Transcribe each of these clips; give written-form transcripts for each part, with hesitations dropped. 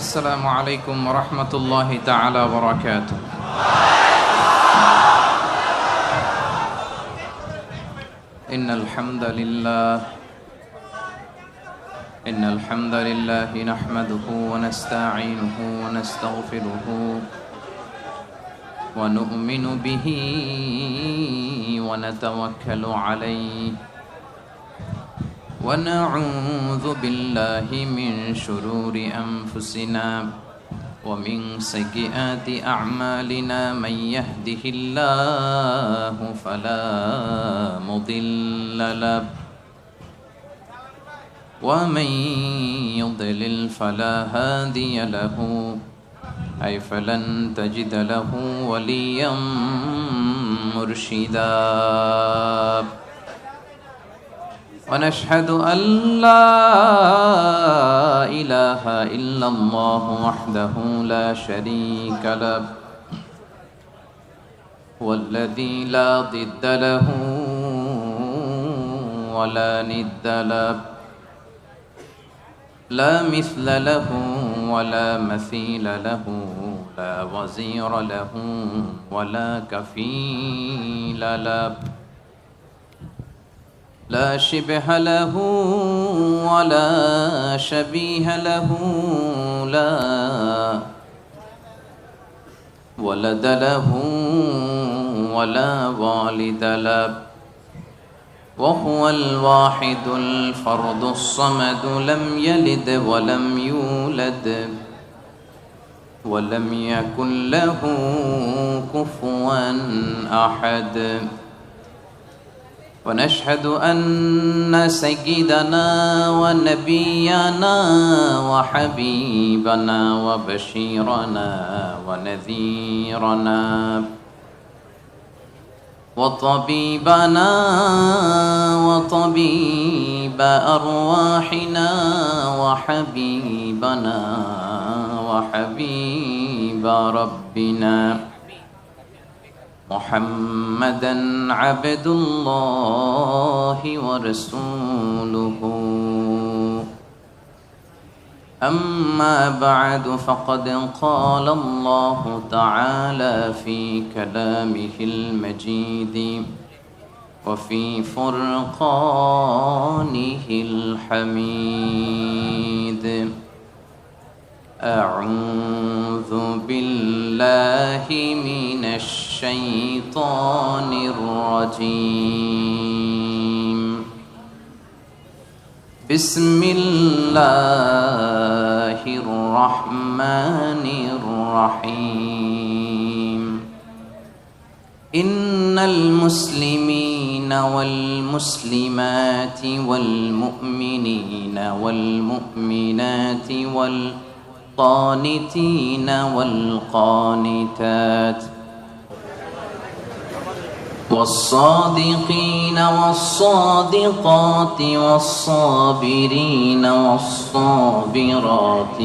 السلام عليكم ورحمة الله تعالى وبركاته. إن الحمد لله نحمده ونستعينه ونستغفره ونؤمن به ونتوكل عليه ونعوذ بالله من شرور أنفسنا ومن سيئات أعمالنا. من يهده الله فلا مضل له ومن يضلل فلا هادي له فلن تجد له وليا مرشدا. ونشهد أن لا إله إلا الله وحده لا شريك له والذي لا ضد له ولا ند له لا مثل له ولا مثيل له لا وزير له ولا كفيل له لا شبه له ولا شبيه له لا ولد له ولا والد له وهو الواحد الفرد الصمد لم يلد ولم يولد ولم يكن له كفوا أحد. ونشهد أن سيدنا ونبينا وحبيبنا وبشيرنا ونذيرنا وطبيبنا وطبيب أرواحنا وحبيبنا وحبيب ربنا محمدًا عبد الله ورسوله. أما بعد فقد قال الله تعالى في كلامه المجيد وفي فرقانه الحميد. أعوذ بالله من الشيطان الرجيم. بسم الله الرحمن الرحيم. إن المسلمين والمسلمات والمؤمنين والمؤمنات والقانتين والقانتات والصادقين والصادقات والصابرين والصابرات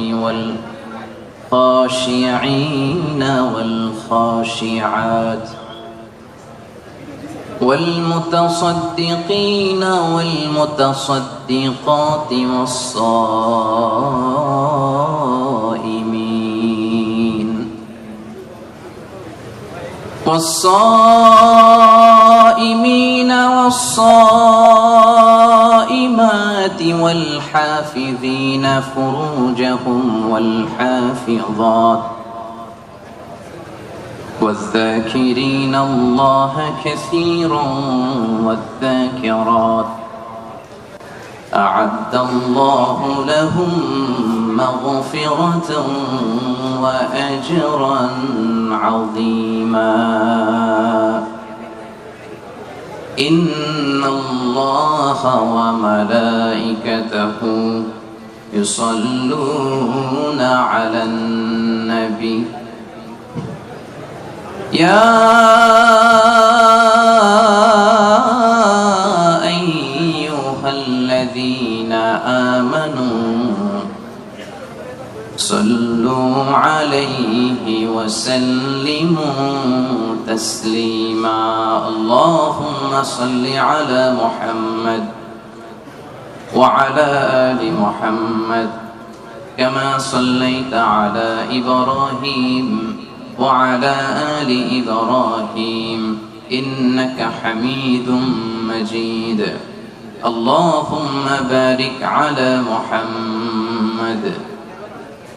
والخاشعين والخاشعات والمتصدقين والمتصدقات والصائمين والصائمات والحافظين فروجهم والحافظات والذاكرين الله كثيرا والذاكرات أعد الله لهم مغفرة وأجرا عظيما. إن الله وملائكته يصلون على النبي يا أيها الذين آمنوا صلوا عليه وسلموا تسليما. اللهم صل على محمد وعلى آل محمد كما صليت على إبراهيم وعلى آل إبراهيم إنك حميد مجيد اللهم بارك على محمد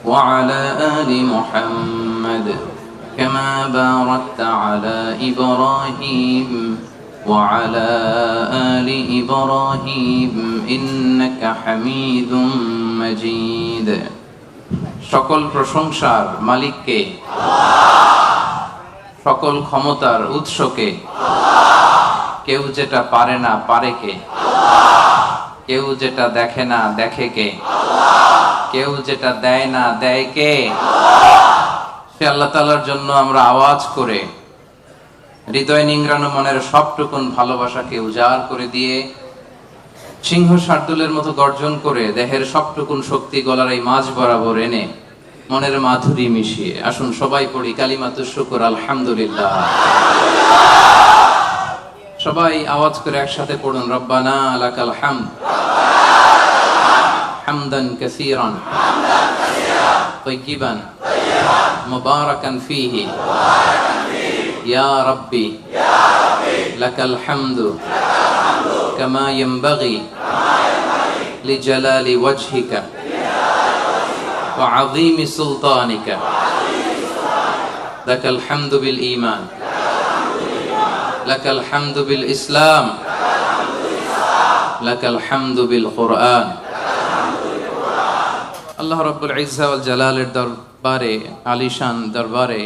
وعلى آل محمد كما باركت على إبراهيم وعلى آل إبراهيم إنك حميد مجيد সকল প্রশংসার মালিককে সকল ক্ষমতার উৎসকে কেউ যেটা পারে না পারে কে কেউ যেটা দেখে না দেখে কে কেউ যেটা দেয় না দেয় কে সে আল্লাহ তাআলার জন্য আমরা আওয়াজ করে হৃদয় নিংড়ানো মনের সবটুকুন ভালোবাসাকে উজাড় করে দিয়ে সিংহ শার্দুলের মতো গর্জন করে দেহের সবটুকুন শক্তি গলার এই মাঝ বরাবর এনে মনের মাধুরী মিশিয়ে আসুন সবাই পড়ি কালিমাতুশ শুকর আলহামদুলিল্লাহ। সবাই আওয়াজ করে একসাথে পড়ুন রব্বানা লাকাল হামদ হামদান কাসীরান তাইয়িবান মুবারাকান ফীহি ইয়া রাব্বি লাকাল হামদু কামা ইয়ানবাগি লিজালালি ওয়াজহিকা ওয়া আযীমি সুলতানিকা লাকাল হামদু বিল ঈমান লাকাল হামদু বিল ইসলাম লাকাল হামদু বিল কুরআন। আল্লাহ রাব্বুল ইজ্জা ওয়াল জালালের দরবারে আলিশান দরবারে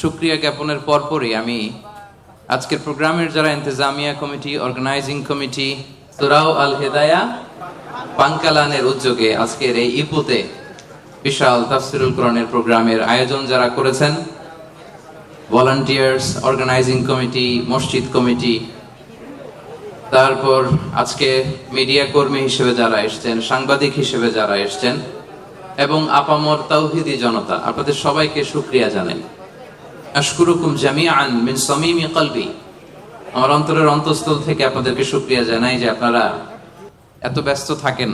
শুকরিয়া জ্ঞাপনের পরপরই আমি আজকের প্রোগ্রামের যারা ইন্তেজামিয়া কমিটি অর্গানাইজিং কমিটি সূরাউ আল হিদায়া পাঙ্কালানের উদ্যোগে আজকের এই ইপুতে বিশাল তাফসীরুল কোরআনের প্রোগ্রামের আয়োজন যারা করেছেন ভলান্টিয়ার্স অর্গানাইজিং কমিটি মসজিদ কমিটি তারপর আজকে মিডিয়া কর্মী হিসেবে যারা এসেছেন সাংবাদিক হিসেবে যারা এসেছেন এবং আপামর তাওহীদি জনতা আপনাদের সবাইকে শুকরিয়া জানাই। আশকুরুকুম জামিআন মিন সামিমি কলবি আমার অন্তরের অন্তঃস্থল থেকে আপনাদেরকে শুকরিয়া জানাই যে আপনারা এত ব্যস্ত থাকেন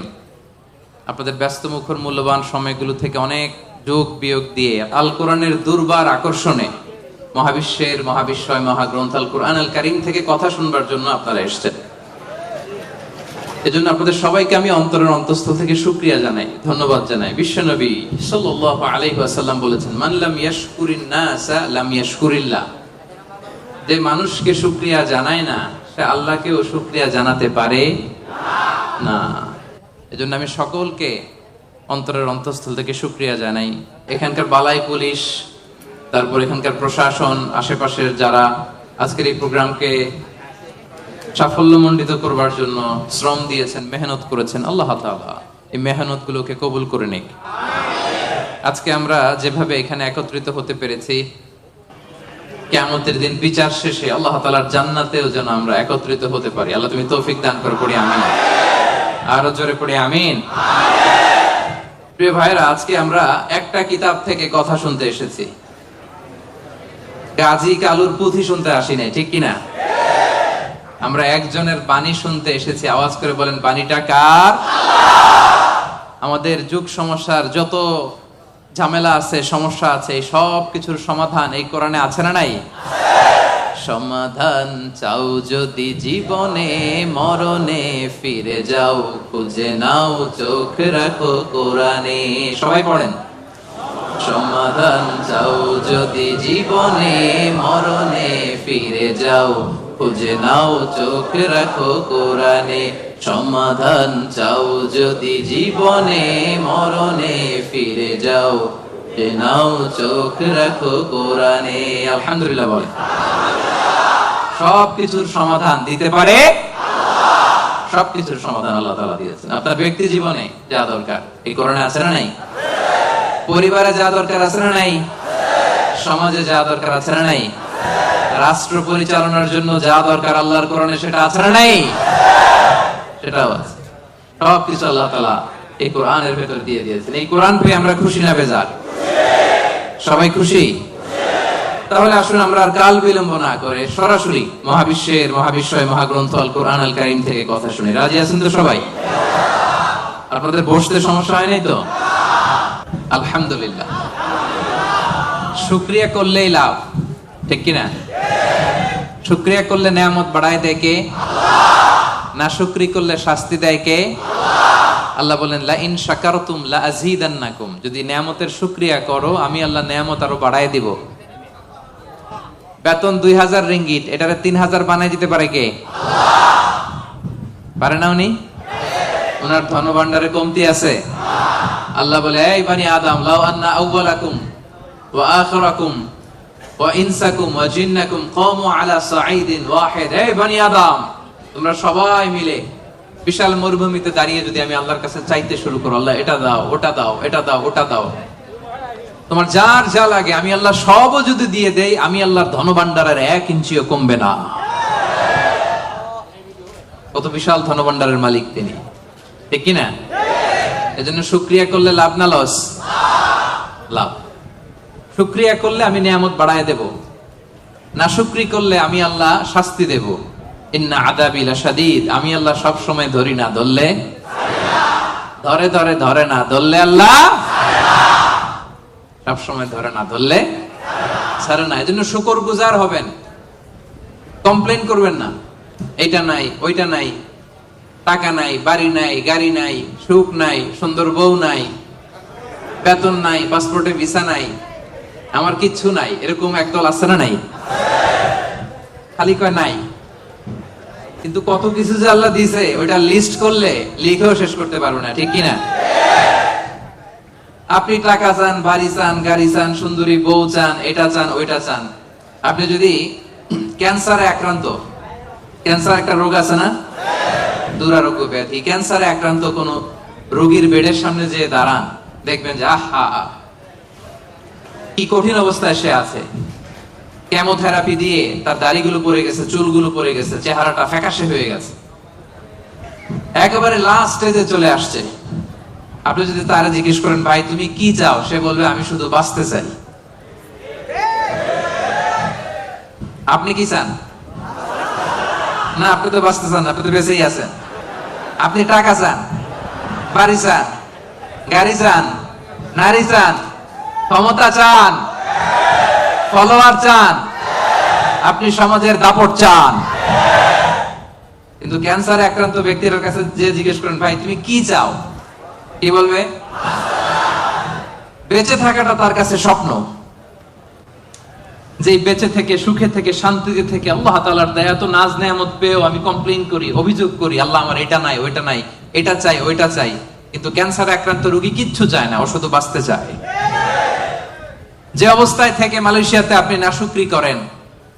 আপনাদের ব্যস্ত মুখর মূল্যবান সময়গুলো থেকে অনেক যোগ বিয়োগ দিয়ে আল কোরআনের দুর্বার আকর্ষণে মহাবিশ্বের মহাবিশ্বয় মহাগ্রন্থ আল কোরআন আল কারীম থেকে কথা শুনবার জন্য আপনারা এসেছেন। এজন্য আপনাদের সবাইকে আমি অন্তরের অন্তঃস্থল থেকে শুকরিয়া জানাই ধন্যবাদ জানাই। বিশ্বনবী সাল্লাল্লাহু আলাইহি ওয়াসাল্লাম বলেছেন মান লাম ইয়াশকুরিন নাসা লাম ইয়াশকুরিল্লাহ যে মানুষকে শুকরিয়া জানায় না সে আল্লাহকেও শুকরিয়া জানাতে পারে না। এজন্য আমি সকলকে অন্তরের অন্তঃস্থল থেকে শুকরিয়া জানাই। এখানকার বালাই পুলিশ তারপর এখানকার প্রশাসন আশেপাশের যারা আজকের এই প্রোগ্রামকে সাফল্যমণ্ডিত করবার জন্য শ্রম দিয়েছেন মেহনত করেছেন আল্লাহ তাআলা এই মেহনতগুলোকে কবুল করে নিক। আজকে আমরা যেভাবে এখানে একত্রিত হতে পেরেছি কিয়ামতের দিন বিচার শেষে আল্লাহ তাআলার জান্নাতেও যেন আমরা একত্রিত হতে পারি। আল্লাহ তুমি তৌফিক দান করো পড়ি আমিন আরো জোরে পড়ি আমিন। প্রিয় ভাইরা আজকে আমরা একটা কিতাব থেকে কথা শুনতে এসেছি গাজী কালুর পুঁথি শুনতে আসি নাই ঠিক কিনা আমরা একজনের বাণী শুনতে এসেছি। আওয়াজ করে বলেন বাণীটা কার? আমাদের যুগ সমস্যার যত ঝামেলা আছে সমস্যা আছে এই সব কিছুর সমাধান এই কোরআনে আছে না নাই? সমাধান চাও যদি জীবনে মরণে ফিরে যাও খুঁজে নাও চোখ রাখো কোরআনে। সবাই পড়েন সমাধান চাও যদি জীবনে মরণে ফিরে যাও খুঁজে নাও চোখ রাখো কোরআনে। সমাধান চাও যদি জীবনে মরণে ফিরে যাও খুঁজে নাও চোখ রাখো কোরআনে। আলহামদুলিল্লাহ বলেন। সবকিছুর সমাধান দিতে পারে সবকিছুর সমাধান আল্লাহ তাআলা দিয়েছেন। আপনার ব্যক্তি জীবনে যা দরকার এই কোরআনে আছে না নাই? পরিবারে যা দরকার আছে না নাই? সমাজে যা দরকার আছে না নাই? রাষ্ট্র পরিচালনার জন্য যা দরকার আল্লাহর কোরআনে সেটা আছে না নাই? সেটাও আছে। সবকিছু আল্লাহ তাআলা এই কোরআনের ভেতর দিয়ে দিয়েছেন। এই কোরআন পেয়ে আমরা খুশি না বেজার? সবাই খুশি? তাহলে আসুন আমরা আর কাল বিলম্ব না করে সরাসরি মহাবিশ্বের মহাবিশ্বয় মহাগ্রন্থ আল কোরআন আল কারীম থেকে কথা শুনি। রাজি আছেন তো সবাই? আপনাদের বসতে সমস্যা হয় নাই তো? আলহামদুলিল্লাহ। শুকরিয়া করলেই লাভ, ঠিক কিনা? শুকরিয়া করলে নেয়ামত বাড়ায় দেয় কে? না শুকরি করলে শাস্তি দেয় কে? আল্লাহ বলেন লা ইন শাকারতুম লা আযীদান্নাকুম, যদি নেয়ামতের শুকরিয়া করো আমি আল্লাহ নেয়ামত আরো বাড়ায় দিব। বেতন 2000 রিঙ্গিট, এটারে 3000 বানাই দিতে পারে কে? পারে না উনি? ওনার ধনভাণ্ডারে কমতি আছে? আল্লাহ বলে এই বানি আদম লাউ আন্না আউওয়ালাকুম ওয়া আখিরাকুম ওয়া ইনসাকুম ওয়া জিন্নাকুম কামু আলা সাঈদিন ওয়াহিদ, এই বানি আদম তোমরা সবাই মিলে বিশাল মরুভূমিতে দাঁড়িয়ে যদি আমি আল্লাহর কাছে চাইতে শুরু করো, আল্লাহ এটা দাও ওটা দাও এটা দাও ওটা দাও, তোমার যার যা লাগে আমি আল্লাহ সবও যদি দিয়ে দেই, আমি আল্লাহর ধনভাণ্ডারের 1 ইঞ্চিও কমবে না। কত বিশাল ধনভাণ্ডারের মালিক তিনি, ঠিক কিনা? এজন্য শুকরিয়া করলে লাভ না লস? লাভ। শুকরিয়া করলে আমি নিয়ামত বাড়ায় দেব, না শুকরি করলে আমি আল্লাহ শাস্তি দেব। ইন্না আযাবি লাশাদীদ, আমি আল্লাহ সব সময় ধরি না, ধরলে ধরে ধরে ধরে না, ধরলে আল্লাহ সব সময় ধরে না, ধরলে ছাড়ে না। এজন্য শুকরগুজার হবেন, কমপ্লেইন করবেন না এইটা নাই ওইটা নাই, টাকা নাই, বাড়ি নাই, গাড়ি নাই, সুখ নাই, সুন্দর বউ নাই, বেতন নাই, পাসপোর্টে ভিসা নাই, আমার কিচ্ছু নাই, এরকম একদল আছে না? নাই, খালি কয় নাই। কিন্তু কত কিছু যে আল্লাহ দিয়েছে ওইটা লিস্ট করলে লিখেও শেষ করতে পারবো না, ঠিক কিনা? আপনি টাকা চান, বাড়ি চান, গাড়ি চান, সুন্দরী বউ চান, এটা চান ওইটা চান। আপনি যদি ক্যান্সারে আক্রান্ত, ক্যান্সার একটা রোগ আছে না, দুরারোগ্য ব্যাধি, ক্যান্সারে আক্রান্ত কোন রোগীর বেডের সামনে যে দাঁড়ান, দেখবেন যে আহা কি কঠিন অবস্থায় সে আছে। কেমোথেরাপি দিয়ে তার দাড়িগুলো পড়ে গেছে, চুলগুলো পড়ে গেছে, চেহারাটা ফ্যাকাশে হয়ে গেছে, একেবারে লাস্ট স্টেজে চলে আসছে। আপনি যদি তারা জিজ্ঞেস করেন ভাই তুমি কি চাও, সে বলবে আমি শুধু বাঁচতে চাই। আপনি কি চান? না, আপনি তো বাঁচতে চান, আপনি তো বেঁচেই আছেন। আপনি টাকা চান, বাড়ি চান, গাড়ি চান, নারী চান, ক্ষমতা চান, ফলোয়ার চান, আপনি সমাজের দাপট চান। কিন্তু ক্যান্সারে আক্রান্ত ব্যক্তির কাছে যে জিজ্ঞেস করেন ভাই তুমি কি চাও, কি বলবে? বেঁচে থাকাটা তার কাছে স্বপ্ন। যে বেঁচে থেকে, সুখে থেকে, শান্তিতে থেকে আল্লাহ তাআলার দয়া তো নাজ নেয়ামত পেয়েও আমি কমপ্লেইন করি, অভিযোগ করি, আল্লাহ আমার এটা নাই ওইটা নাই, এটা চাই ওইটা চাই। কিন্তু ক্যান্সারে আক্রান্ত রোগী কিচ্ছু চায় না, ও শুধু বাঁচতে চায়। যে অবস্থায় থেকে মালয়েশিয়াতে আপনি নাশুকরি করেন,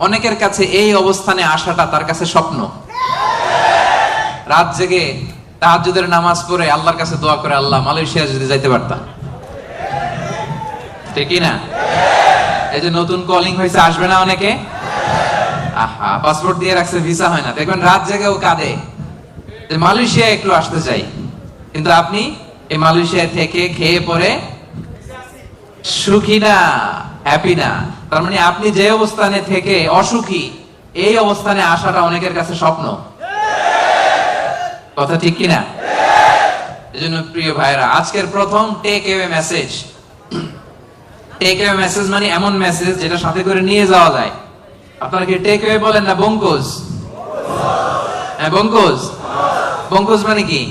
অনেকের কাছে এই অবস্থানে আসাটা তার কাছে স্বপ্ন। রাত জেগে তাহাজ্জুদের নামাজ পড়ে আল্লাহর কাছে দোয়া করে, আল্লাহ মালয়েশিয়া যদি যাইতে পারতাম, ঠিক না? এই যে নতুন কলিং হয়েছে, আসবে না অনেকে? আহা, পাসপোর্ট দিয়ে রাখছে, ভিসা হয় না, দেখবেন রাত জেগেও কাঁদে যে মালয়েশিয়া একটু আসতে চাই। কিন্তু আপনি এই মালয়েশিয়া থেকে খেয়ে পরে সুখী না, হ্যাপি না। তার মানে আপনি যে অবস্থানে থেকে অসুখী, এই অবস্থানে আসাটা অনেকের কাছে স্বপ্ন। কথা ঠিক কিনা? এজন্য প্রিয় ভাইরা, আজকের প্রথম take away message. Take away message মানে এমন মেসেজ যেটা সাথে করে নিয়ে যাওয়া যায়। আপনারা কি টেক অ্যাওয়ে বলেন না বঙ্কুজ? হ্যাঁ, বঙ্কুজ। বঙ্কুজ মানে কি?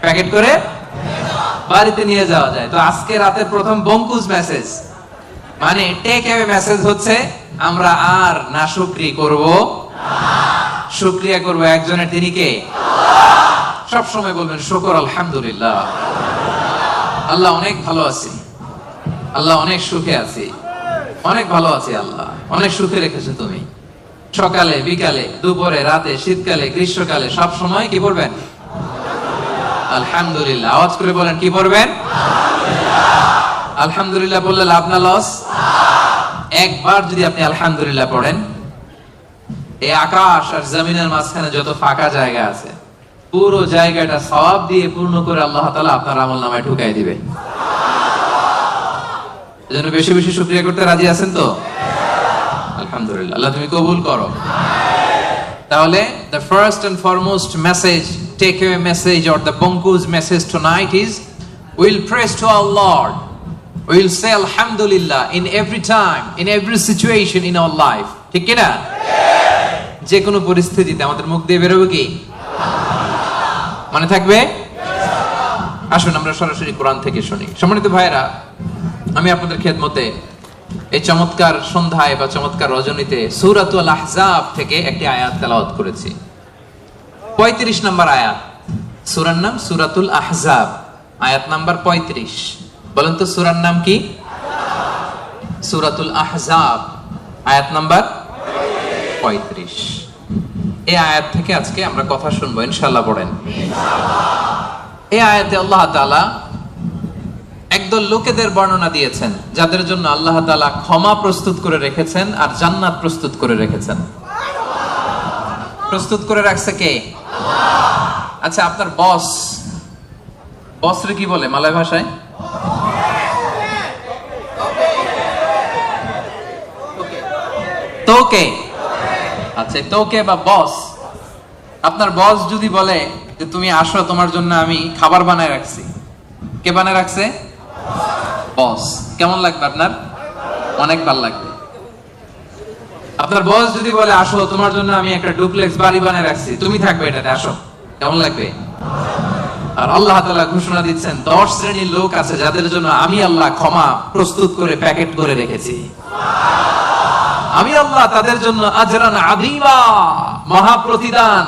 প্যাকেট করে বাড়িতে নিয়ে যাওয়া যায়। তো আজকে রাতের প্রথম বঙ্কুজ মেসেজ মানে টেক অ্যাওয়ে মেসেজ হচ্ছে আমরা আর নাশুকরি করব না, শুকরিয়া করব একজনের, তিনি কে? সব সময় বলবেন শুকর আলহামদুলিল্লাহ, আল্লাহ অনেক ভালো আছি, আল্লাহ অনেক সুখে আছি, অনেক ভালো আছি, আল্লাহ অনেক সুখে রেখেছে তুমি। সকালে, বিকালে, দুপুরে, রাতে, শীতকালে, গ্রীষ্মকালে, সব সময় কি বলবেন? আলহামদুলিল্লাহ। আওয়াজ করে বলেন, কি পড়বেন? আলহামদুলিল্লাহ বললে লাভ না লস? একবার যদি আপনি আলহামদুলিল্লাহ পড়েন, এই আকাশ আর জমিনের মাঝখানে যত ফাঁকা জায়গা আছে পুরো জায়গাটা সওয়াব দিয়ে পূর্ণ করে আল্লাহ তাআলা আপনার আমলনামায় ঢুকাই দিবে। এজন্য বেশি বেশি শুকরিয়া করতে রাজি আছেন তো? আলহামদুলিল্লাহ, আল্লাহ তুমি কবুল করো। তাহলে the first and foremost message, take away message or the Bonku's message tonight is We'll praise to our Lord. We'll say Alhamdulillah in every time, in every situation in our life. ঠিক কি না? যে কোনো পরিস্থিতিতে আমাদের মুখ দিয়ে বেরোবে কি? মনে থাকবে? আসুন আমরা সরাসরি কোরআন থেকে শুনি। সম্মানিত ভাইরা, আমি আপনাদের খেদমতে এই চমৎকার সন্ধ্যায় বা চমৎকার রজনীতে সূরাতুল আহজাব থেকে একটি আয়াত তেলাওয়াত করেছি। 35 নম্বর আয়াত। সূরার নাম সূরাতুল আহজাব, আয়াত নাম্বার 35। বলেন তো সূরার নাম কি? সূরাতুল আহজাব, আয়াত নাম্বার 35। এই আয়াত থেকে আজকে আমরা কথা শুনবো ইনশাআল্লাহ। পড়েন। এই আয়াতে আল্লাহ তাআলা একদল লোকেদের বর্ণনা দিয়েছেন যাদের জন্য আল্লাহ তাআলা ক্ষমা প্রস্তুত করে রেখেছেন আর জান্নাত প্রস্তুত করে রেখেছেন। প্রস্তুত করে রাখছে কে? আচ্ছা, আপনার বস রে কি বলে মালয় ভাষায়? তোকে। আচ্ছা, তোকে বা বস। আপনার বস যদি বলে যে তুমি আসো, তোমার জন্য আমি খাবার বানায় রাখছি, কে বানায় রাখছে? বস। কেমন লাগবে আপনার? অনেক ভালো লাগবে। আপনার বস যদি বলে আসো, তোমার জন্য আমি একটা ডুপ্লেক্স বাড়ি বানায় রাখছি, তুমি থাকবে এটাতে, আসো, কেমন লাগবে? আর আল্লাহ তাআলা ঘোষণা দিচ্ছেন 10 শ্রেণীর লোক আছে যাদের জন্য আমি আল্লাহ ক্ষমা প্রস্তুত করে প্যাকেট করে রেখেছি। আমি আল্লাহ তাদের জন্য আজরান আযীমা, মহা প্রতিদান,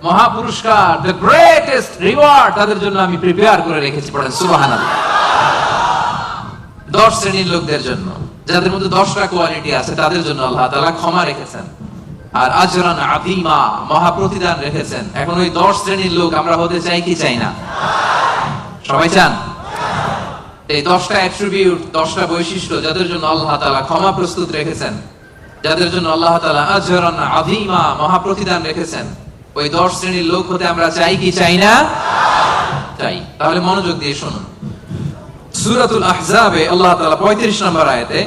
মহা পুরস্কার, the greatest reward তাদের জন্য আমি প্রিপেয়ার করে রেখেছি। পড়েন সুবহানাল্লাহ। 10 শ্রেণীর লোকদের জন্য, যাদের মধ্যে 10টা কোয়ালিটি আছে, তাদের জন্য আল্লাহ তাআলা ক্ষমা রেখেছেন আর আজরান আযীমা, মহা প্রতিদান রেখেছেন। এখন ওই 10 শ্রেণীর লোক আমরা হতে চাই কি চাই না? সবাই চান? এই 10টা অ্যাট্রিবিউট, 10টা বৈশিষ্ট্য যাদের জন্য আল্লাহ তাআলা ক্ষমা প্রস্তুত রেখেছেন, যাদের জন্য আল্লাহ তাআলা আজরান আযীমা, মহা প্রতিদান রেখেছেন, ওই 10 শ্রেণীর লোক হতে আমরা চাই কি চাই না? চাই। তাহলে মনোযোগ দিয়ে শুনুন। সূরাতুল আহজাবে আল্লাহ তাআলা 35 নম্বর আয়াতে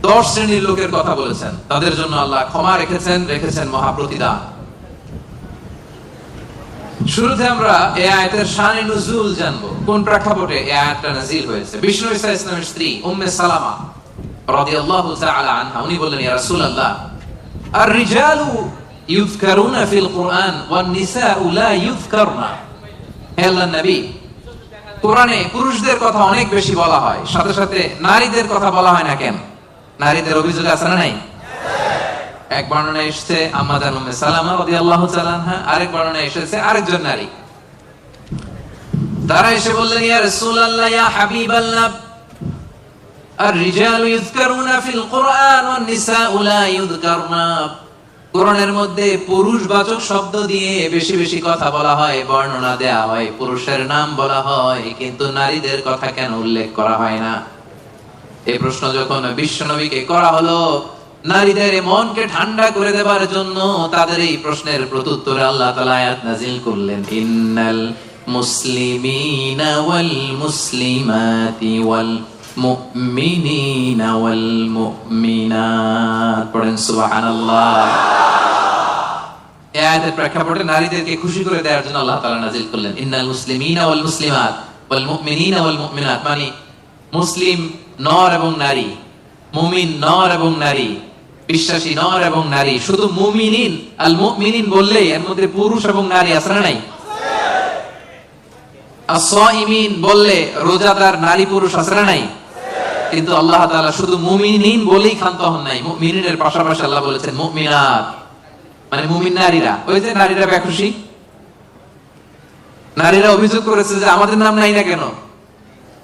10 শ্রেণীর লোকের কথা বলেছেন, তাদের জন্য আল্লাহ ক্ষমা রেখেছেন মহা প্রতিদান। শুরুতে আমরা এই আয়াতের শানে নুজুল জানবো, কোন প্রেক্ষাপটে এই আয়াতটা নাযিল হয়েছে। বিষ্ণু ঈসা ইসলামের স্ত্রী উম্মে সালামা রাদিয়াল্লাহু তাআলা আনহা, উনি বললেন, ইয়া রাসূলুল্লাহ, আর-রিজালু ইউযকারুনা ফিল কুরআন ওয়ান নিসাউ লা ইউযকারনা। হে আল্লাহর নবী, কোরআনে পুরুষদের কথা অনেক বেশি বলা হয়, সাথে সাথে নারীদের কথা বলা হয় না কেন? নারীদের অভিযোগ আছে না নাই? এক বর্ণনায় এসেছে আম্মা জান উম্মে সালামা রাদিয়াল্লাহু তাআলা আনহা, আরেক বর্ণনায় এসেছে আরেকজন নারী। তারা এসে বললেন, ইয়া রাসূলুল্লাহ, ইয়া হাবিবাল্লাহ, আর-রিজালু ইউযকারুনা ফিল কুরআন ওয়ান নিসাউ লা ইউযকারনা। কোরআনের মধ্যে পুরুষবাচক শব্দ দিয়ে বেশি বেশি কথা বলা হয়, বর্ণনা দেয়া হয়, পুরুষের নাম বলা হয়, কিন্তু নারীদের কথা কেন উল্লেখ করা হয় না? এই প্রশ্ন যখন বিশ্বনবীকে করা হলো, নারীদের মনকে ঠান্ডা করে দেবার জন্য তাদের এই প্রশ্নের প্রত্যুত্তরে আল্লাহ তাআলা আয়াত নাযিল করলেন, ইন্নাল মুসলিমিনা ওয়াল মুসলিমাতি ওয়াল মুমিনিনা ওয়াল মুমিনাত। পড়েন সুবহানাল্লাহ। এই আয়াতের প্রেক্ষাপটে নারীদেরকে খুশি করে দেওয়ার জন্য আল্লাহ তাআলা নাযিল করলেন, ইন্নাল মুসলিমিনা ওয়াল মুসলিমাত ওয়াল মুমিনিনা ওয়াল মুমিনাত। মানে মুসলিম নর এবং নারী, মুমিন নর এবং নারী, বিশ্বাসী নর এবং নারী। শুধু মুমিনিন, আল মুমিনিন বললে এর মধ্যে পুরুষ এবং নারী আছে না নাই? as-সাইমিন বললে রোজাদার নারী পুরুষ আছে না নাই? কিন্তু আল্লাহ তাআলা শুধু মুমিনিন বলেই ক্ষান্ত হন নাই, মুমিনিনের পাশাপাশি আল্লাহ বলেছেন মুমিনাত, মানে মুমিন নারীরা। ওই যে নারীরা বেখুশি, নারীরা অভিযোগ করেছে যে আমাদের নাম নাই না কেন?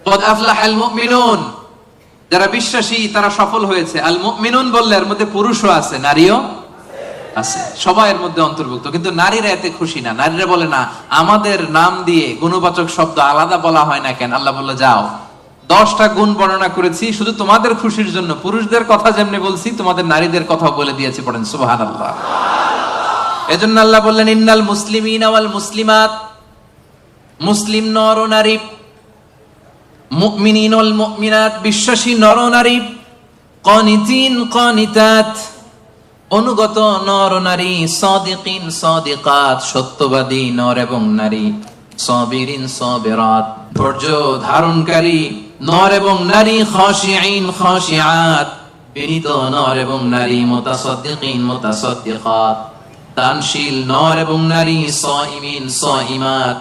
কদ আফলাহাল মুমিনুন, যারা বিশ্বাসী তারা সফল হয়েছে। আল মুমিনুন বললে এর মধ্যে পুরুষও আছে, নারীও আছে, সবাই এর মধ্যে অন্তর্ভুক্ত। কিন্তু নারীরা এতে খুশি না। নারীরা বলে, না, আমাদের নাম দিয়ে গুণবাচক শব্দ আলাদা বলা হয় না কেন? আল্লাহ বলল, যাও, 10টা গুণ বর্ণনা করেছি শুধু তোমাদের খুশির জন্য। পুরুষদের কথা যেমনি বলছি, তোমাদের নারীদের কথা বলে দিয়েছি। পড়েন সুবহানাল্লাহ। এজন্য আল্লাহ বললেন, ইন্নাল মুসলিমিনা ওয়াল মুসলিমাত, মুসলিম নর ও নারী, মুমিনিন ওয়াল মুমিনাত, বিশ্বাসী নর ও নারী, কানিতিন কানিতাত, অনুগত নর ও নারী, সাদিকিন সাদিকাত, সত্যবাদী নর এবং নারী, সাবিরিন সাবিরাত, ধৈর্য ধারণকারী নর এবং নারী, খাশিঈন খাশিআত, বিনীত নর এবং নারী, মুতাসাদ্দিকিন মুতাসাদ্দিকাত, দানশীল নর এবং নারী, সাইমিন সাইমাত,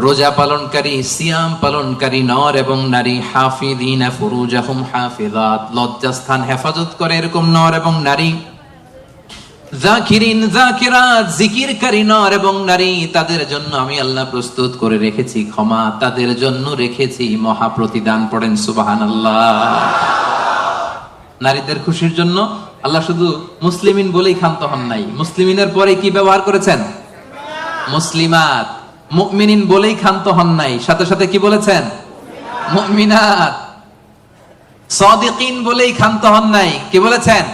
রোজা পালনকারী সিয়াম পালনকারী নর এবং নারী, হাফিযিনা ফুরুজাহুম হাফিজাত, লজ্জাস্থান হেফাজত করে এরকম নর এবং নারী, যাকিরিন যাকিরাত, জিকিরকারী নর এবং নারী, তাদের জন্য আমি আল্লাহ প্রস্তুত করে রেখেছি ক্ষমা, তাদের জন্য রেখেছি মহা প্রতিদান। পড়েন সুবহানাল্লাহ। নারীদের খুশির জন্য আল্লাহ শুধু মুসলিমিন বলেই ক্ষান্ত হন নাই, মুসলিমিনের পরে কি ব্যবহার করেছেন? মুসলিমাত। মুমিনিন বলেই ক্ষান্ত হন নাই, সাথে সাথে কি বলেছেন? মুমিনাত। সাদিকিন বলেই ক্ষান্ত হন নাই, কি বলেছেন?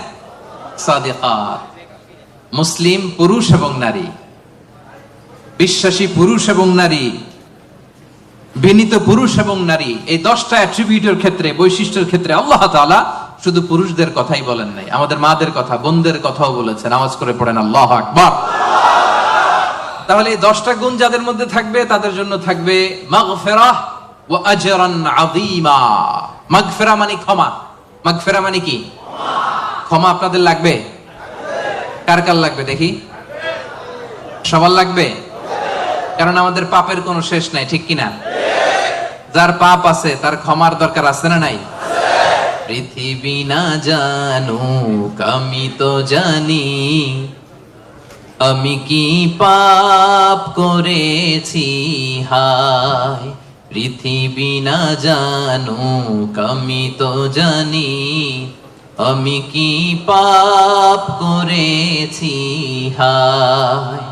সাদিকাত। মুসলিম পুরুষ এবং নারী, বিশ্বাসী পুরুষ এবং নারী, বিনীত পুরুষ এবং নারী, এই 10টা অ্যাট্রিবিউটের ক্ষেত্রে, বৈশিষ্ট্যের ক্ষেত্রে আল্লাহ তাআলা শুধু পুরুষদের কথাই বলেন নাই, আমাদের মাদের কথা, বোনদের কথাও বলেছেন। আওয়াজ করে পড়েন আল্লাহু আকবার। তাহলে এই 10টা গুণ যাদের মধ্যে থাকবে তাদের জন্য থাকবে মাগফিরাহ ওয়া আজরান আযীমা। মাগফিরা মানে ক্ষমা। মাগফিরা মানে কি? ক্ষমা। আপনাদের লাগবে? কার কার লাগবে দেখি? সবার লাগবে, কারণ আমাদের পাপের কোনো শেষ নাই, ঠিক কিনা? যার পাপ আছে তার ক্ষমার দরকার আছে না নাই? পৃথিবী না জানুক আমি তো জানি, আমি কি পাপ করেছি হায়। পৃথিবী না জানুক আমি তো জানি, আমি কি পাপ করেছি হায়।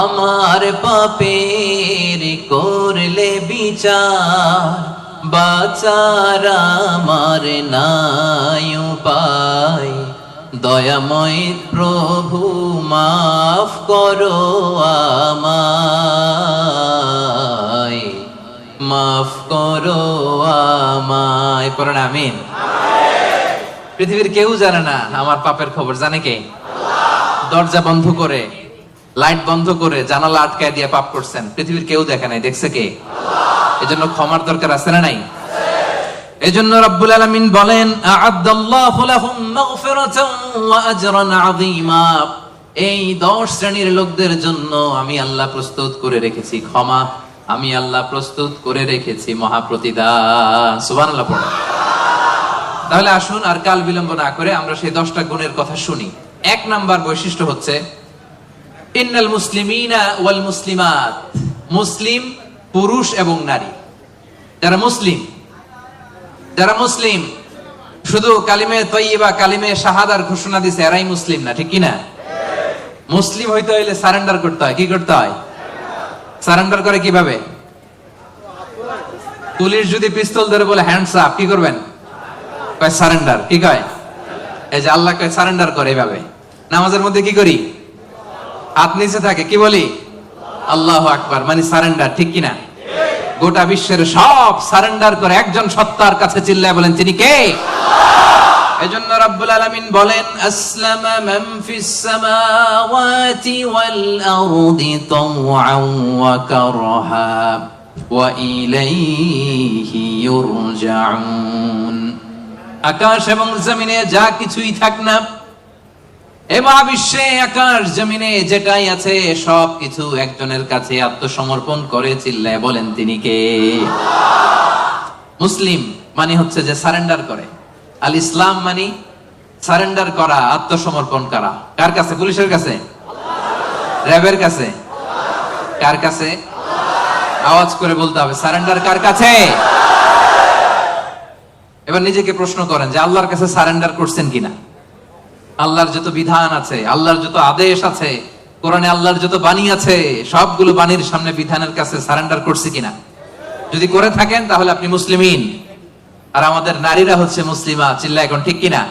আমার পাপের করলে বিচার, বাঁচার আমার নাই উপায়। দয়াময় প্রভু মাফ করো আমায়, মাফ করো আমায়। পড়েন আমিন। পৃথিবীর কেউ জানে না আমার পাপের খবর, জানে কে? দরজা বন্ধ করে, লাইট বন্ধ করে, জানালা আটকায় দিয়ে পাপ করছেন, পৃথিবীর কেউ দেখে নাই, দেখছে কে? এজন্য ক্ষমার দরকার আছে না নাই? এজন্য রব্বুল আলামিন বলেন আ'আদাল্লাহু লাহুম মাগফিরাতান ওয়া আজরান আযীমা। এই 10 শ্রেণীর লোকদের জন্য আমি আল্লাহ প্রস্তুত করে রেখেছি ক্ষমা, আমি আল্লাহ প্রস্তুত করে রেখেছি মহা প্রতিদান। সুবহানাল্লাহ পড়েন। তাহলে আসুন আর কাল বিলম্ব না করে আমরা সেই 10টা গুণের কথা শুনি। 1 নাম্বার বৈশিষ্ট্য হচ্ছে ইন্নাল মুসলিমিনা ওয়াল মুসলিমাত। মুসলিম পুরুষ এবং নারী, যারা মুসলিম শুধু কালিমে তয়্যিবা, কালিমে শাহাদার ঘোষণা দিছে এরাই মুসলিম না, ঠিক কি না? মুসলিম হইতে হইলে সারেন্ডার করতে হয়। কি করতে হয়? সারেন্ডার করে কিভাবে? পুলিশ যদি পিস্তল ধরে বলে হ্যান্ডস আপ, কি করবেন? কয় সারেন্ডার। কি কয়? এই যে আল্লাহ কয় সারেন্ডার করে এইভাবে। নামাজের মধ্যে কি করি? হাত নিচে থাকে, কি বলি? আল্লাহু আকবার, মানে সারেন্ডার, ঠিক কিনা? গোটা বিশ্বের সব সারেন্ডার করে একজন সত্তার কাছে চিল্লায় বলেন তিনি কে? এজন্য রব্বুল আলামিন বলেন আসলামা মান ফিস সামাওয়াতি ওয়াল আরদি তাওআন ওয়া কারহা ওয়া ইলাইহি ইউরজাউন। আকাশ এবং জমিনে যা কিছুই থাক না, এ মহাবিশ্বে আকাশ জমিনে যেটাই আছে সব কিছু একজনের কাছে আত্মসমর্পণ করে চিল্লায় বলেন তিনি কে? মুসলিম মানে হচ্ছে যে সারেন্ডার করে। আল ইসলাম মানে সারেন্ডার করা, আত্মসমর্পণ করা। কার কাছে? পুলিশের কাছে? র্যাবের কাছে? কার কাছে? আওয়াজ করে বলতে হবে, সারেন্ডার কার কাছে? এবার নিজেকে প্রশ্ন করেন যে আল্লাহর কাছে সারেন্ডার করছেন কিনা? আল্লাহর যত বিধান আছে, আল্লাহর যত আদেশ আছে, কোরআনে আল্লাহর যত বাণী আছে, সবগুলো বাণীর সামনে, বিধানের কাছে সারেন্ডার করছে কিনা? যদি করে থাকেন তাহলে আপনি মুসলিমিন। আর আমাদের নারীরা হচ্ছে মুসলিমা। চিল্লা এখন, ঠিক কিনা?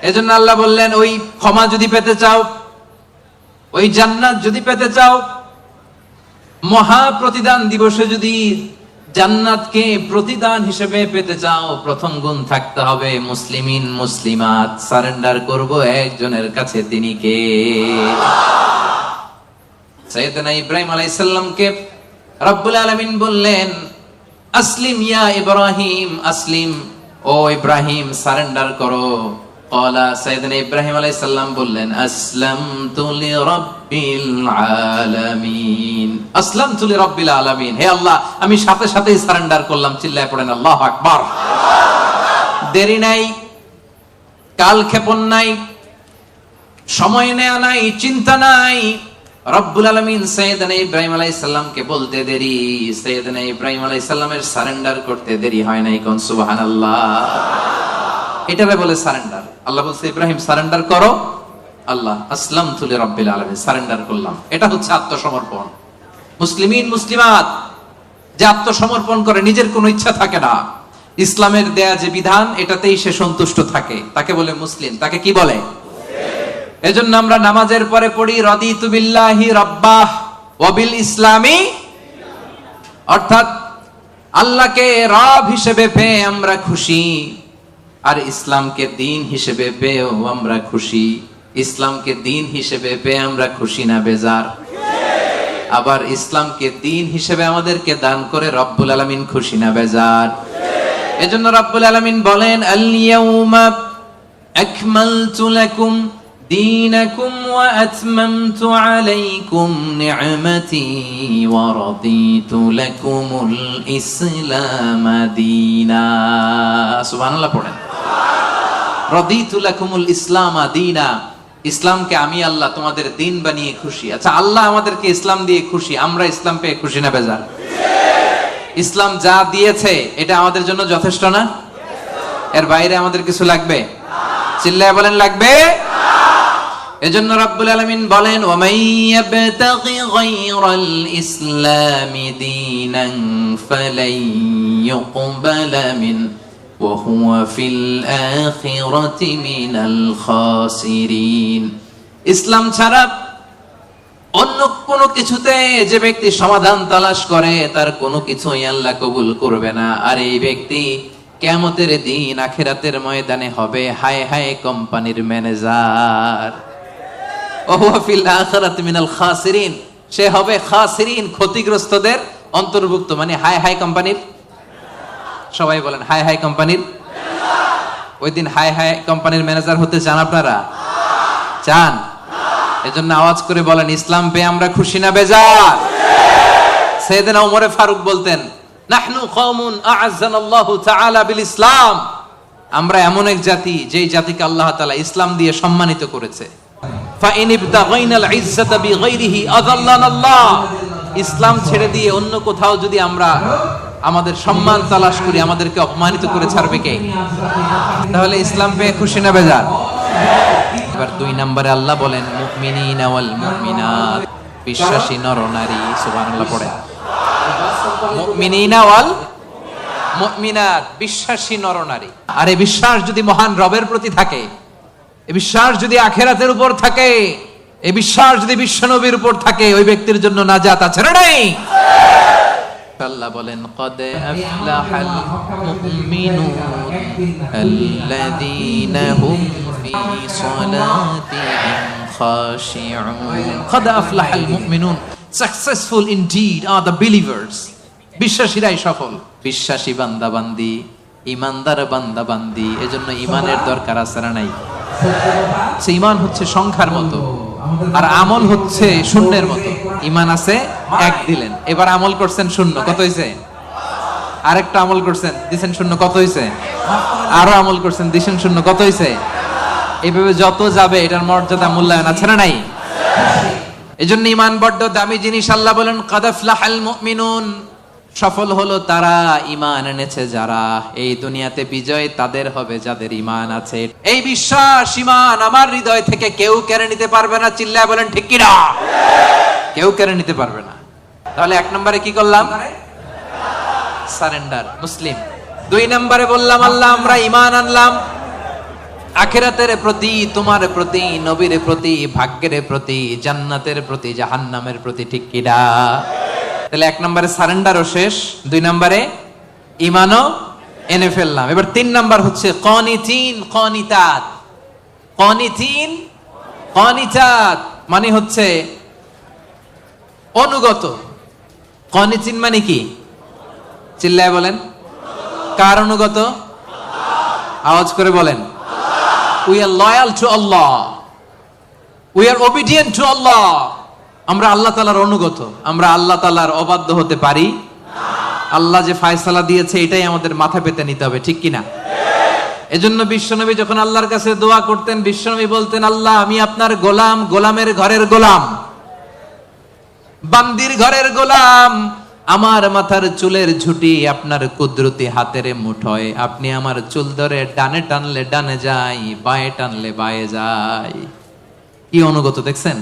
এজন্য আল্লাহ বললেন ওই ক্ষমা যদি পেতে চাও, ওই জান্নাত যদি পেতে চাও, মহা প্রতিদান দিবসে যদি জান্নাতকে প্রতিদান হিসেবে পেতে চাও, প্রথম গুণ থাকতে হবে মুসলিমিন মুসলিমাত। সারেন্ডার করব একজনের কাছে, তিনি কে? সাইয়েদনা ইব্রাহিম আলাইহিস সালামকে রব্বুল আলামিন বললেন, আসলিম ইয়া ইব্রাহিম, আসলিম, ও ইব্রাহিম সারেন্ডার করো। ক্বালা, সাইয়েদনা ইব্রাহিম আলাইহিস সালাম বললেন, আসলামতু লিরাব্বিল আলামিন, আসলামতু লিরাব্বিল আলামিন, হে আল্লাহ আমি সাথে সাথেই সারেন্ডার করলাম। চিল্লায় পড়েন আল্লাহু আকবার। দেরি নাই, কাল ক্ষেপণ নাই, সময় নেয়া নাই, চিন্তা নাই। রব্বুল আলামিন সাইয়েদনা ইব্রাহিম আলাইহিস সালামকে বলতে দেরি, সাইয়েদনা ইব্রাহিম আলাইহিস সালামের সারেন্ডার করতে দেরি হয় নাই। কোন সুবহানাল্লাহ। এটারে বলে সারেন্ডার। আল্লাহ বলছে ইব্রাহিম সারেন্ডার করো, আল্লাহ আসলামতু লিরাব্বিল আলামিন, সারেন্ডার করলাম। এটা হচ্ছে আত্মসমর্পণ। মুসলিমিন মুসলিমাত যে আত্মসমর্পণ করে, নিজের কোনো ইচ্ছা থাকে না, ইসলামের দেয়া যে বিধান এটাতেই সে সন্তুষ্ট থাকে, তাকে বলে মুসলিম। তাকে কি বলে? এজন্য আমরা নামাজের পরে পড়ি রাদিতু বিল্লাহি রাব্বাহ ওয়া বিল ইসলামি, অর্থাৎ আল্লাহকে রব হিসেবে পেয়ে আমরা খুশি, আর ইসলামকে দ্বীন হিসেবে পেয়েও আমরা খুশি। ইসলামকে দ্বীন হিসেবে পেয়ে আমরা খুশি না বেজার? আবার ইসলামকে দ্বীন হিসেবে আমাদেরকে দান করে রব্বুল আলামিন খুশি না বেজার? এজন্য রব্বুল আলামিন বলেন, আল ইয়াউমা আকমালতু লাকুম দীনাকুম ওয়া আতমামতু আলাইকুম নি'মাতি ওয়া রাদিতু লাকুমুল ইসলাম দীনা। সুবহানাল্লাহ পড়েন। রাদিতু লাকুমুল ইসলাম দীনা, ইসলামকে আমি আল্লাহ তোমাদের দ্বীন বানিয়ে খুশি। আচ্ছা, আল্লাহ আমাদেরকে ইসলাম দিয়ে খুশি, আমরা ইসলাম পেয়ে খুশি না বেজার? ইসলাম যা দিয়েছে এটা আমাদের জন্য যথেষ্ট না? এর বাইরে আমাদের কিছু লাগবে? চিল্লায় বলেন লাগবে। এজন্য রাব্বুল আলামিন বলেন, ওয়া মান ইয়াবতাগি গায়রাল ইসলামি দীনান ফালাই ইউকবালা মিন ওয়া হুয়া ফিল আখিরাতি মিনাল খাসিরিন। ইসলাম ছাড়া অন্য কোনো কিছুতে যে ব্যক্তি সমাধান তালাশ করে তার কোনো কিছুই আল্লাহ কবুল করবে না। আর এই ব্যক্তি কিয়ামতের দিন আখিরাতের ময়দানে হবে হায় হায় কোম্পানির ম্যানেজার। ওয়া ফিল আখিরাতি মিনাল খাসিরিন, সে হবে খাসিরিন, ক্ষতিগ্রস্তদের অন্তর্ভুক্ত। মানে হায় হায় কোম্পানির, সবাই বলেন হায় হায় কোম্পানির। ওই দিন হায় হায় কোম্পানির ম্যানেজার হতে চান আপনারা? চান? এজন্য আওয়াজ করে বলেন, ইসলাম পেয়ে আমরা খুশি না বেজার? সাইয়েদনা ওমর ফারুক বলতেন, নাহনু কওমুন আ'আজ্জানাল্লাহু তাআলা বিল ইসলাম, আমরা এমন এক জাতি যেই জাতিকে আল্লাহ তাআলা ইসলাম দিয়ে সম্মানিত করেছে। ফাইন ইবতাগাইনাল ইজ্জাতা বিগাইরিহি আযাল্লানাল্লাহ, ইসলাম ছেড়ে দিয়ে অন্য কোথাও যদি আমরা আমাদের সম্মান তালাশ করি, আমাদেরকে অপমানিত করে ছাড়বে কে? তাহলে ইসলাম পেয়ে খুশি না বেজার? এবার 2 নম্বরে আল্লাহ বলেন, মুমিনিনা ওয়াল মুমিনাত, বিশ্বাসী নর নারী। সুবহানাল্লাহ পড়ে। মুমিনিনা ওয়াল মুমিনাত, বিশ্বাসী নর নারী। আর এই বিশ্বাস যদি মহান রবের প্রতি থাকে, এই বিশ্বাস যদি আখিরাতের উপর থাকে, এই বিশ্বাস যদি বিশ্বনবীর উপর থাকে, ওই ব্যক্তির জন্য নাজাত আছে না নাই? আল্লাহ বলেন, قد أفلح المؤمنون الذين هم في صلاتهم خاشعون। قد أفلح المؤمنون, successful indeed are the believers, বিশ্বাসীরাই সফল। বিশ্বাসী বান্দা বান্দি, ইমানদার বান্দা বান্দি। এজন্য ইমানের দরকার আছে না নাই? ঈমান হচ্ছে সংখ্যার মতো, আর আমল হচ্ছে শূন্যের মতো। ঈমান আছে 1 দিলেন, এবার আমল করছেন 0, কত হইছে? আরেকটা আমল করছেন, দিছেন 0, কত হইছে? আরো আমল করছেন, দিছেন 0, কত হইছে? এইভাবে যত যাবে এটার মর্যাদা মূল্যায়ন আছে না নাই? এজন্য ঈমান বড় দামি জিনিস। আল্লাহ বলেন, কাদ আফলাহাল মুমিনুন, সফল হলো তারা ঈমান এনেছে যারা। এই দুনিয়াতে বিজয় তাদের হবে যাদের ঈমান আছে। এই বিশ্বাস, ঈমান আমার হৃদয় থেকে কেউ কেড়ে নিতে পারবে না। চিল্লায় বলেন ঠিক কি না? কেউ কেড়ে নিতে পারবে না। তাহলে 1 নম্বরে কি করলাম? সারেন্ডার, মুসলিম। 2 নম্বরে বললাম আল্লাহ আমরা ঈমান আনলাম আখিরাতের প্রতি, তোমার প্রতি, নবীর প্রতি, ভাগ্যের প্রতি, জান্নাতের প্রতি, জাহান্নামের প্রতি। ঠিক কি না? তাহলে 1 নম্বরে সারেন্ডারও শেষ, 2 নম্বরে ঈমানও এনে ফেললাম। এবার 3 নাম্বার হচ্ছে কানিতিন কানিতাত। কানিতিন কানিতাত মানে হচ্ছে অনুগত। কনিতিন মানে কি? চিল্লায় বলেন। কার অনুগত? আওয়াজ করে বলেন। We are loyal to Allah. We are obedient to Allah. আমরা আল্লাহ তাআলার অনুগত। আমরা আল্লাহ তাআলার অবাধ্য হতে পারি? আল্লাহ যে ফয়সালা দিয়েছে এটাই আমাদের মাথা পেতে নিতে হবে, ঠিক কিনা? এজন্য বিশ্বনবী যখন আল্লাহর কাছে দোয়া করতেন, বিশ্বনবী বলতেন, আল্লাহ আমি আপনার গোলাম, গোলামের ঘরের গোলাম, বান্দির ঘরের গোলাম। আমার মাথার চুলের ঝুঁটি আপনার কুদরতি হাতের মুঠোয়। আপনি আমার চুল ধরে ডানে টানলে ডানে যাই, বায়ে টানলে বায়ে যাই। কি অনুগত দেখছেন?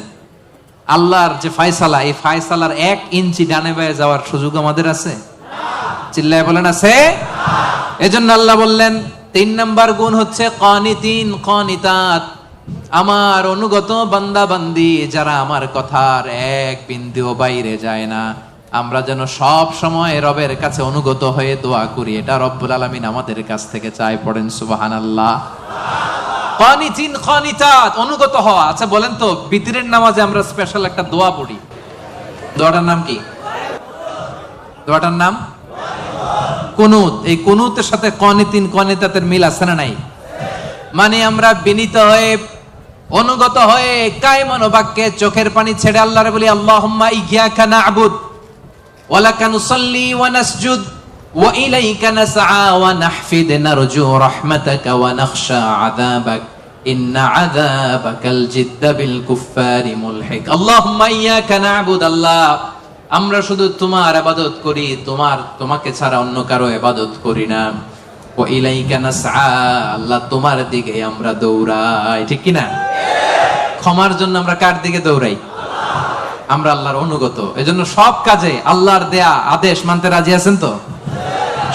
আল্লাহর যে ফয়সালা, এই ফয়সালার 1 ইঞ্চি ডানে বায়ে যাওয়ার সুযোগ আমাদের আছে? চিল্লায় বলেন আছে? এজন্য আল্লাহ বললেন 3 নাম্বার গুণ হচ্ছে কানিতিন কানিতাত। আমার অনুগত বান্দা বান্দি যারা আমার কথার এক বিন্দুও বাইরে যায় না। আমরা যেন সব সময় রবের কাছে অনুগত হয়ে দোয়া করি, এটা রব্বুল আলামিন আমাদের কাছ থেকে চায়। পড়েন সুবহানাল্লাহ। কানিতিন কানিতাত, অনুগত হওয়া। আচ্ছা বলেন তো, বিতরের নামাজে আমরা স্পেশাল একটা দোয়া পড়ি, দোয়াটার নাম কি? দোয়াটার নাম কুনুত। এই কুনুতের সাথে কানিতিন কানিতাতের মিল আছে না নাই? মানে আমরা বিনীত হয়ে, অনুগত হয়ে, কায়মান বাক্যে চোখের পানি ছেড়ে আল্লাহরে বলি, আল্লাহুম্মা ইয়্যাকা না'বুদ ওয়া লাকা নুসাল্লি ওয়া নাসজুদ ওয়া ইলাইকা নাসআ ওয়া নাহফিদ নারজু রাহমাতাকা ওয়া নাখশা আযাবাক ইন্না আযাবাকাল জিদ্দা বিল কুফফারি মুলহিক। আল্লাহুম্মা ইয়্যাকা না'বুদ, আল্লাহ আমরা শুধু তোমার ইবাদত করি, তোমাকে ছাড়া অন্য কারো ইবাদত করি না। ওয়া ইলাইকা নাসআ, আল্লাহ তোমার দিকে আমরা দৌড়াই, ঠিক কি না? ক্ষমার জন্য আমরা কার দিকে দৌড়াই? আমরা আল্লাহর অনুগত। এজন্য সব কাজে আল্লাহর দেয়া আদেশ মানতে রাজি আছেন তো?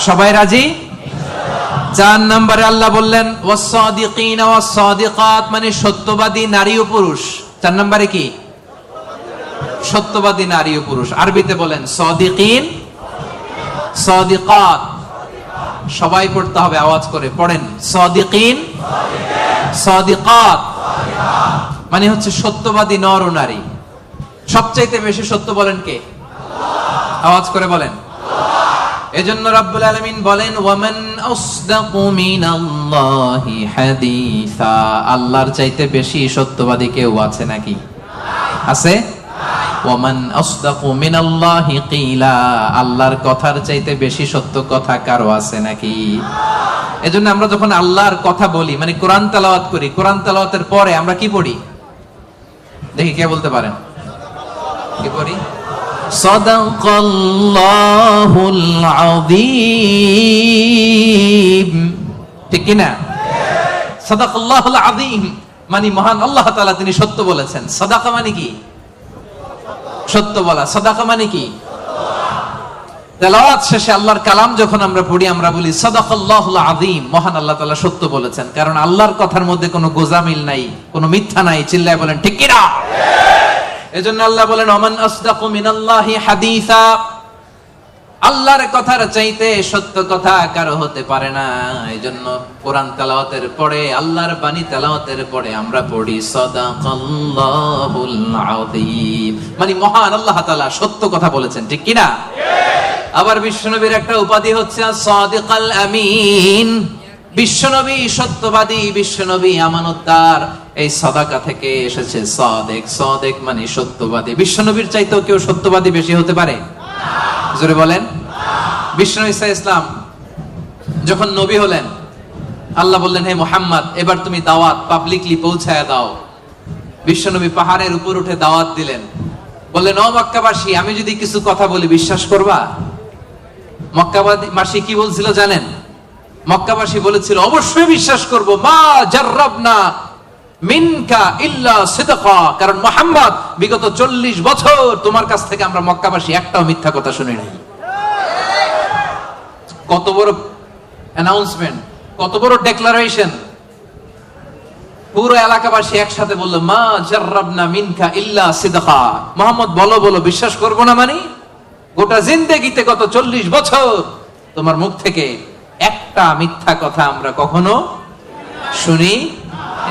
সবাই রাজি? 4 নম্বরে আল্লাহ বললেন ওয়াস-সাদিকিনা ওয়াস-সাদিকাত, মানে সত্যবাদী নারী ও পুরুষ। 4 নম্বরে কি? সত্যবাদী নারী ও পুরুষ। আরবিতে বলেন সাদিকিন, সাদিকাত। সবাই পড়তে হবে, আওয়াজ করে পড়েন। সাদিকিন, সাদিকাত মানে হচ্ছে সত্যবাদী নর ও নারী। সবচাইতে বেশি সত্য বলেন কে? আওয়াজ করে বলেন। এজন্য রাব্বুল আলামিন বলেন ওয়ামান আসদাকু মিনাল্লাহি হাদিসা, আল্লাহর চাইতে বেশি সত্যবাদী কেউ আছে নাকি? আছে? ওয়ামান আসদাকু মিনাল্লাহি কিলা, আল্লাহর কথার চাইতে বেশি সত্য কথা কারো আছে নাকি? এজন্য আমরা যখন আল্লাহর কথা বলি, মানে কোরআন তেলাওয়াত করি, কোরআন তেলাওয়াতের পরে আমরা কি পড়ি? দেখি কে বলতে পারেন? কি পড়ি? সাদাকাল্লাহুল আযীম, ঠিক কি না? সাদাকাল্লাহুল আযীম মানে মহান আল্লাহ তাআলা তিনি সত্য বলেছেন। সাদাকা মানে কি? সত্য বলা। সাদাকা মানে কি? তেলাওয়াত শেষে আল্লাহর কালাম যখন আমরা পড়ি, আমরা বলি সাদাকাল্লাহুল আযীম, মহান আল্লাহ তাআলা সত্য বলেছেন। কারণ আল্লাহর কথার মধ্যে কোনো গোজামিল নাই, কোনো মিথ্যা নাই। চিল্লায় বলেন ঠিক কি না? এজন্য আল্লাহ বলেন ওমান আসদাকু মিনাল্লাহি হাদিসা, আল্লাহর কথার চাইতে সত্য কথা কারো হতে পারে না। এজন্য কোরআন তেলাওয়াতের পরে, আল্লাহর বাণী তেলাওয়াতের পরে আমরা পড়ি সাদাকাল্লাহুল আযীম, মানে মহান আল্লাহ তাআলা সত্য কথা বলেছেন, ঠিক কি না? আবার বিশ্বনবীর একটা উপাধি হচ্ছে সাদিকাল আমিন। বিশ্বনবী সত্যবাদী, বিশ্বনবী আমানতদার। এই সাদাকা থেকে এসেছে সাদেক। সাদেক মানে সত্যবাদী। বিশ্বনবীর চাইতেও কেউ সত্যবাদী বেশি হতে পারে? জোরে বলেন। বিশ্বনবী সাল্লাল্লাহু আলাইহি ওয়াসাল্লাম যখন নবী হলেন, আল্লাহ বললেন হে মুহাম্মদ এবার তুমি দাওয়াত পাবলিকলি পৌঁছায়া দাও। বিশ্বনবী পাহাড়ের উপর উঠে দাওয়াত দিলেন। বললেন ও মক্কাবাসী, আমি যদি কিছু কথা বলি বিশ্বাস করবা? মক্কাবাসী কি বলছিল জানেন? মক্কাবাসী বলেছিল অবশ্যই বিশ্বাস করব। মা জাররাবনা মিনকা ইল্লা সিদকা, কারণ মুহাম্মদ বিগত 40 বছর তোমার কাছ থেকে আমরা মক্কাবাসী একটাও মিথ্যা কথা শুনি নাই। কত বড় অ্যানাউন্সমেন্ট, কত বড় ডেক্লারেশন। পুরো এলাকাবাসী একসাথে বললো মা জাররাবনা মিনকা ইল্লা সিদকা। মুহাম্মদ বলো বলো, বিশ্বাস করব না মানে? গোটা জিন্দেগিতে গত 40 বছর তোমার মুখ থেকে একটা মিথ্যা কথা আমরা কখনো শুনি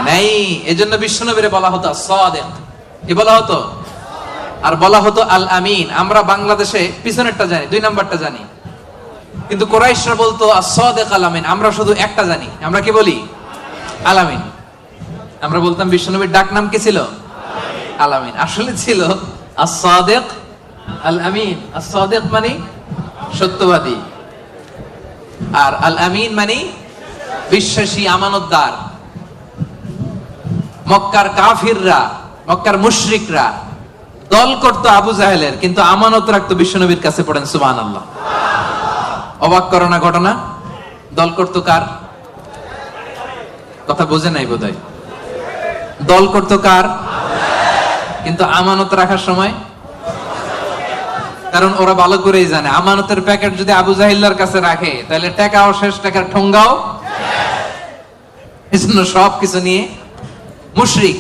নাই। এজন্য বিশ্বনবীরে বলা হতো সাদিক। কি বলা হতো? আর বলা হতো আল আমিন। আমরা বাংলাদেশে পিছনেরটা জানি, 2 নাম্বারটা জানি, কিন্তু কুরাইশরা বলতো as-সাদিক আল আমিন। আমরা শুধু একটা জানি, আমরা কি বলি? আল আমিন। আমরা বলতাম বিশ্বনবীর ডাক নাম কি ছিল? আল আমিন। আসলে ছিল as-সাদিক আল আমিন। as-সাদিক মানে সত্যবাদী, আর আল আমিন মানে বিশ্বাসী, আমানতদার। মক্কার কাফিররা, মক্কার মুশরিকরা দল করতো আবু জাহেলের, কিন্তু আমানত রাখতো বিশ্বনবীর কাছে। পড়েন সুবহানাল্লাহ। অবাক করো না ঘটনা? দল করতো কার? কথা বোঝে নাই বোধহয়। দল করতো কার? কিন্তু আমানত রাখার সময়, কারণ ওরা ভালো করেই জানে আমানতের প্যাকেট যদি আবু জাহিল্লার কাছে রাখে তাহলে টাকাও শেষ, টাকার ঠোঙ্গাও। এজন্য সবকিছু নিয়ে মুশরিক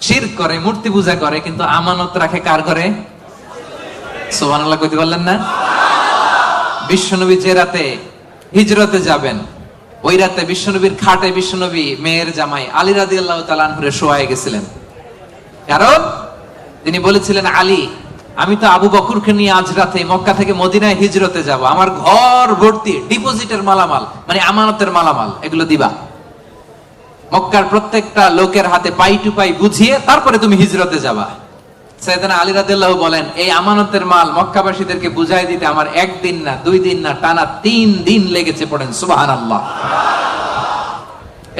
শিরক করে, মূর্তি পূজা করে, কিন্তু আমানত রাখে কার ঘরে? সুবহানাল্লাহ কইতে পারলেন না? বিশ্বনবী যে রাতে হিজরতে যাবেন, ওই রাতে বিশ্বনবীর খাটে বিশ্বনবী মেয়ের জামাই আলী রাদিয়াল্লাহু তাআলা আনহুরে শোয়ায় গেছিলেন। কারণ তিনি বলেছিলেন, আলী, আমি তো আবু বকরকে নিয়ে আজ রাতে মক্কা থেকে মদিনায় হিজরতে যাব, আমার ঘর ভর্তি ডিপোজিটের মালামাল, মানে আমানতের মালামাল, এগুলো দিবা। মক্কার প্রত্যেকটা লোকের হাতে পাই টু পাই বুঝিয়ে তারপরে তুমি হিজরতে যাবা। সাইয়েদনা আলী রাদিয়াল্লাহু বলেন, এই আমানতের মাল মক্কাবাসীদেরকে বুঝাই দিতে আমার 1 দিন না 2 দিন না, টানা 3 দিন লেগেছে। পড়েন সুবহানাল্লাহ।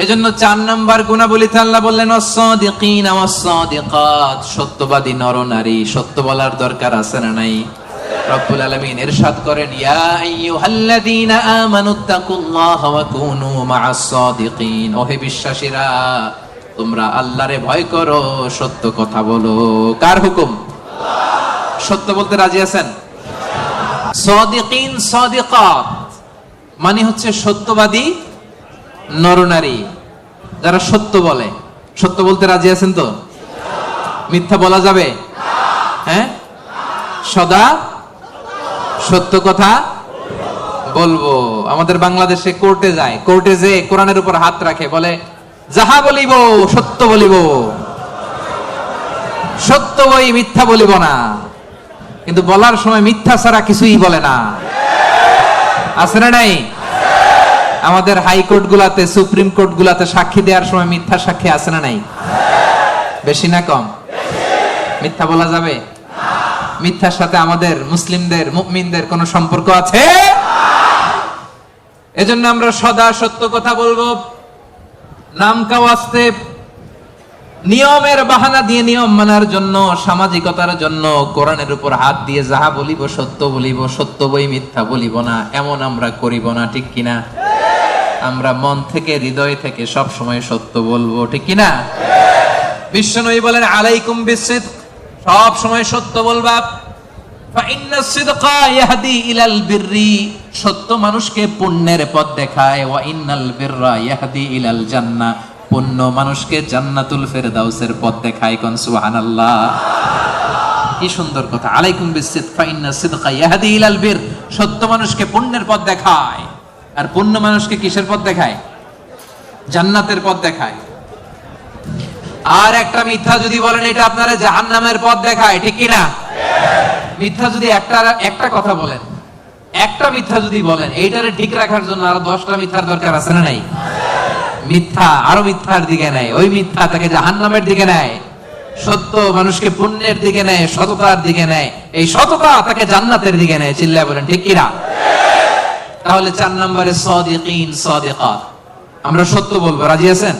এজন্য 4 নাম্বার গুণাবলীতে আল্লাহ বললেন ওয়াস-সাদিকিন ওয়াস-সাদিকাত, সত্যবাদী নরনারী। সত্য বলার দরকার আছে না নাই? রব্বুল আলামিন ইরশাদ করেন, ইয়া আইয়ুহাল্লাযীনা আমানুত্তাকুল্লাহা ওয়া কুনু মা'আস-সাদিকিন, ওহে বিশ্বাসীরা, তোমরা আল্লাহরে ভয় করো, সত্য কথা বলো। কার হুকুম? আল্লাহ। সত্য বলতে রাজি আছেন? সাদিকিন সাদিকাত মানে হচ্ছে সত্যবাদী নরনারী, যারা সত্য বলে। সত্য বলতে রাজি আছেন তো? মিথ্যা বলা যাবে? হ্যাঁ, সদা সত্য কথা বলবো। আমাদের বাংলাদেশে কোর্টে যায়, কোর্টে যে কোরআনের উপর হাত রাখে, বলে যাহা বলিব সত্য বলিব, সত্য বই মিথ্যা বলিব না, কিন্তু বলার সময় মিথ্যা ছাড়া কিছুই বলে না। আছে না নাই? আমাদের হাইকোর্ট গুলাতে, সুপ্রিম কোর্ট গুলাতে সাক্ষী দেওয়ার সময় মিথ্যা সাক্ষী আছে না নাই? বেশি না কম? মিথ্যা বলা যাবে? মিথ্যার সাথে আমাদের মুসলিমদের, মুমিনদের কোনো সম্পর্ক আছে? এজন্য আমরা সদা সত্য কথা বলবো। নাম কাওয়াস্তে, নিয়মের বাহানা দিয়ে, নিয়ম মানার জন্য, সামাজিকতার জন্য কোরআনের উপর হাত দিয়ে যাহা বলিব সত্য বলিব, সত্য বই মিথ্যা বলিব না, এমন আমরা করিব না। ঠিক কিনা? আমরা মন থেকে, হৃদয় থেকে সব সময় সত্য বলবো। ঠিক কিনা? বিশ্বনবী বলেন, আলাইকুম বিসিদক, সব সময় সত্য বলবা। ফাইন্নাস সিদকা ইয়াহদি ইলাল বিররি, সত্য মানুষকে পুণ্যের পথ দেখায়। ওয়া ইন্নাল বিররা ইয়াহদি ইলাল জান্নাহ, পুণ্য মানুষকে জান্নাতুল ফেরদাউসের পথ দেখায়। কোন সুবহানাল্লাহ। কি সুন্দর কথা। আলাইকুম বিসিদক ফাইন্নাস সিদকা ইয়াহদি ইলাল বির, সত্য মানুষকে পুণ্যের পথ দেখায়, আর পুণ্য মানুষকে কিসের পথ দেখায়? জান্নাতের পথ দেখায়। আর একটা মিথ্যা যদি বলেন, এটা আপনারা জাহান্নামের পথ দেখায়। ঠিক কিনা? মিথ্যা যদি একটা কথা বলেন, একটা মিথ্যা যদি বলেন, এইটারে ঠিক রাখার জন্য আরো 10টা মিথ্যার দরকার আছে না নাই? মিথ্যা আরো মিথ্যার দিকে নেয়, ওই মিথ্যা তাকে জাহান্নামের দিকে নেয়। সত্য মানুষকে পুণ্যের দিকে নেয়, সততার দিকে নেয়, এই সততা তাকে জান্নাতের দিকে নেয়। চিল্লায় বলেন ঠিক কিনা? তাহলে 4 নম্বরে সাদিকিন সাদিকাত, আমরা সত্য বলবো। রাজি আছেন?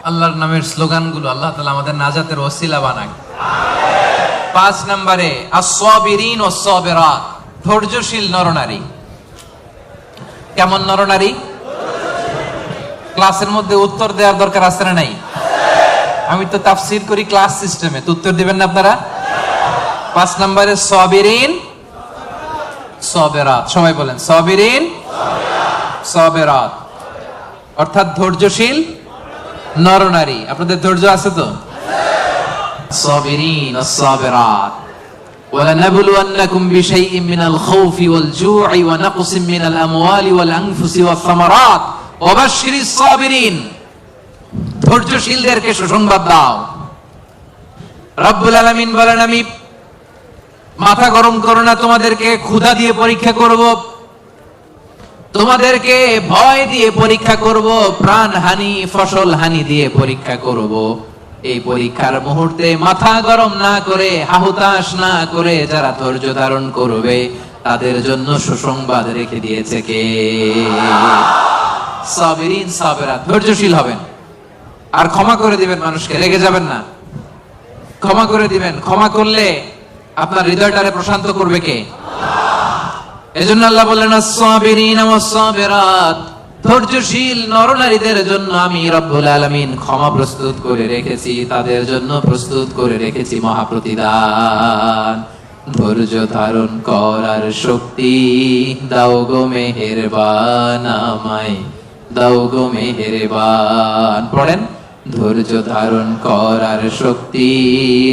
আল্লাহর নামের স্লোগানগুলো আল্লাহ তাআলা আমাদের নাজাতের ওসিলা বানাক। 5 নম্বরে আস-সাবিরিন ওয়াস-সাবিরাত, ধৈর্যশীল নরনারী। কেমন নরনারী? ক্লাসের মধ্যে উত্তর দেওয়ার দরকার আছে না নাই? আমি তো তাফসীর করি ক্লাস সিস্টেমে, তো উত্তর দিবেন না আপনারা? 5 নম্বরে সাবিরিন সাবিরাত, সবাই বলেন সাবিরিন সাবিরাত। অর্থাৎ ধৈর্যশীল নরনারী। আপনাদের ধৈর্য আছে তো? সাবিরিন আস-সাবিরাত ওয়ালানাবলুওয়ান্নাকুম বিশাইইন মিনাল খাউফি ওয়াল জু'i ওয়া নাকসিম মিনাল আমওয়ালি ওয়াল আনফুসি ওয়াস সামারাত ওয়া বাশশিরিস সাবিরিন। ধৈর্যশীলদেরকে সুসংবাদ দাও। রব্বুল আলামিন বলেন, আমি মাথা গরম করো না, তোমাদেরকে ক্ষুধা দিয়ে পরীক্ষা করব, তোমাদেরকে ভয় দিয়ে পরীক্ষা করব, প্রাণহানি ফসল হানি দিয়ে পরীক্ষা করব। এই পরীক্ষার মুহূর্তে মাথা গরম না করে, হাহুতাশ না করে যারা ধৈর্য ধারণ করবে তাদের জন্য সুসংবাদ রেখে দিয়েছে কে? সাবিরিন সাবিরাত, ধৈর্যশীল হবেন আর ক্ষমা করে দিবেন মানুষকে, রেগে যাবেন না, ক্ষমা করে দিবেন। ক্ষমা করলে আপনার হৃদয়টারে প্রশান্ত করবে কে? এজন্য আল্লাহ বললেন, আস-সাবিরিন ওয়াস-সাবিরাত, ধৈর্যশীল নরনারীদের জন্য আমি রব্বুল আলামিন ক্ষমা প্রস্তুত করে রেখেছি, তাদের জন্য প্রস্তুত করে রেখেছি মহাপ্রতিদান। ধৈর্য ধারণ করার শক্তি দাও গো মেহেরবান, আমায় দাও গো মেহেরবান। পড়েন, ধৈর্য ধারণ করার শক্তি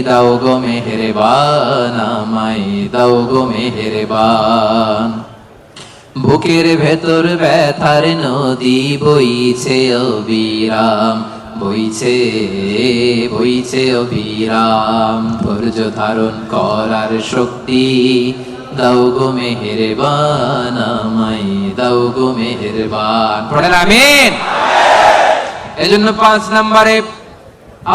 দাও গো মেহেরবান, আমায় দাও গো মেহেরবান। বুকের ভেতর ব্যথার নদী বইছে অবিরাম, বইছে বইছে অবিরাম। ধৈর্য ধারণ করার শক্তি দাও গো মেহেরবান, আমায় দাও গো মেহেরবান। পড়েন আমিন। এজন্য 5 নম্বরে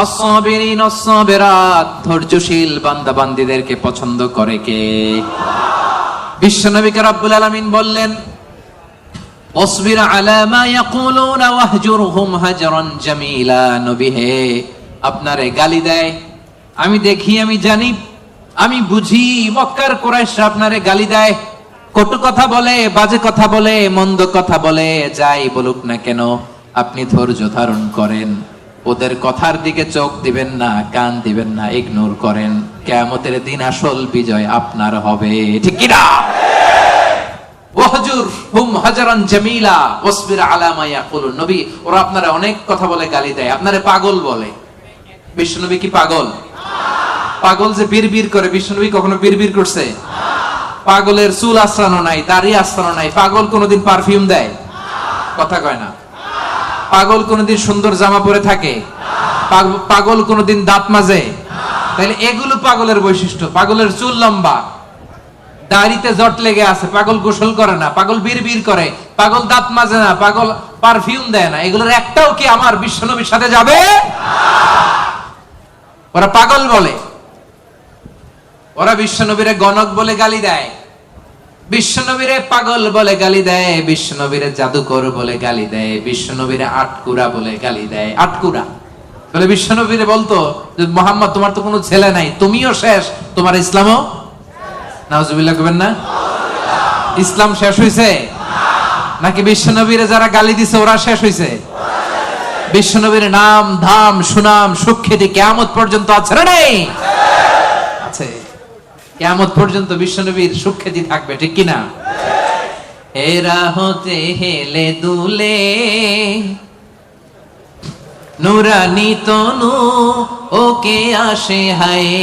আস-সাবিরিন আস-সাবিরাত, ধৈর্যশীল বান্দা বান্দীদেরকে পছন্দ করে কে? বিশ্বনবীকে রব্বুল আলামিন বললেন, ওয়াসবির আলা মা ইয়াকুলুনা ওয়াহজুরহুম হাজরান জামিলা। নবী হে, আপনারে গালি দেয়, আমি দেখি, আমি জানি, আমি বুঝি, মক্কার কুরাইশরা আপনারে গালি দেয়, কটু কথা বলে, বাজে কথা বলে, মন্দ কথা বলে, যাই বলুক না কেন আপনি ধৈর্য ধারণ করেন, ওদের কথার দিকে চোখ দিবেন না, কান দিবেন না, ইগনোর করেন। কিয়ামতের দিন আসল বিজয় আপনার হবে, ঠিক কি না? ওয়াহজুরহুম হাজরান জামিলা ওয়াসবির আলা মা ইয়াকুলুন। নবী, ওরা আপনারা অনেক কথা বলে গালি দেয়, আপনারে পাগল বলে। বিশ্বনবী কি পাগল? পাগল যে বিড়বিড় করে, বিশ্বনবী কখনো বিড়বিড় করছে? পাগলের চুল আঁচড়ানো নাই, দাড়ি আঁচড়ানো নাই। পাগল কোনোদিন পারফিউম দেয়? কথা কয় না। পাগল কোনোদিন সুন্দর জামা পরে থাকে? পাগল কোনোদিন দাঁত মাজে? তাহলে এগুলো পাগলের বৈশিষ্ট্য। পাগলের চুল লম্বা, দাড়িতে জট লেগে আছে, পাগল গোসল করে না, পাগল বিড়বিড় করে, পাগল দাঁত মাজে না, পাগল পারফিউম দেয় না, এগুলোর একটাও কি আমার বিশ্বনবীর সাথে যাবে? ওরা পাগল বলে, ওরা বিশ্বনবীরে গণক বলে গালি দেয়, বিশ্বনবীরে পাগল বলে গালি দেয়, বিশ্বনবীরে জাদুকর বলে গালি দেয়, বিশ্বনবীরে আটকুরা বলে গালি দেয়। আটকুরা বলে বিশ্বনবীরে বলতো যে মুহাম্মদ, তোমার তো কোনো ছেলে নাই, তুমিও শেষ, তোমার ইসলামও। নাউজুবিল্লাহ কইবেন না? ইসলাম শেষ হইছে নাকি বিশ্বনবীরে যারা গালি দিছে ওরা শেষ হইছে? বিশ্বনবীর নাম ধাম সুনাম সুখ্যাতি কিয়ামত পর্যন্ত আছে না নাই? আছে। কিয়ামত পর্যন্ত বিশ্বনবীর সুখ্যাতি থাকবে, ঠিক কি না? এরা হতে হেলে দুলে নুরানি তনু ওকে আসে হায়,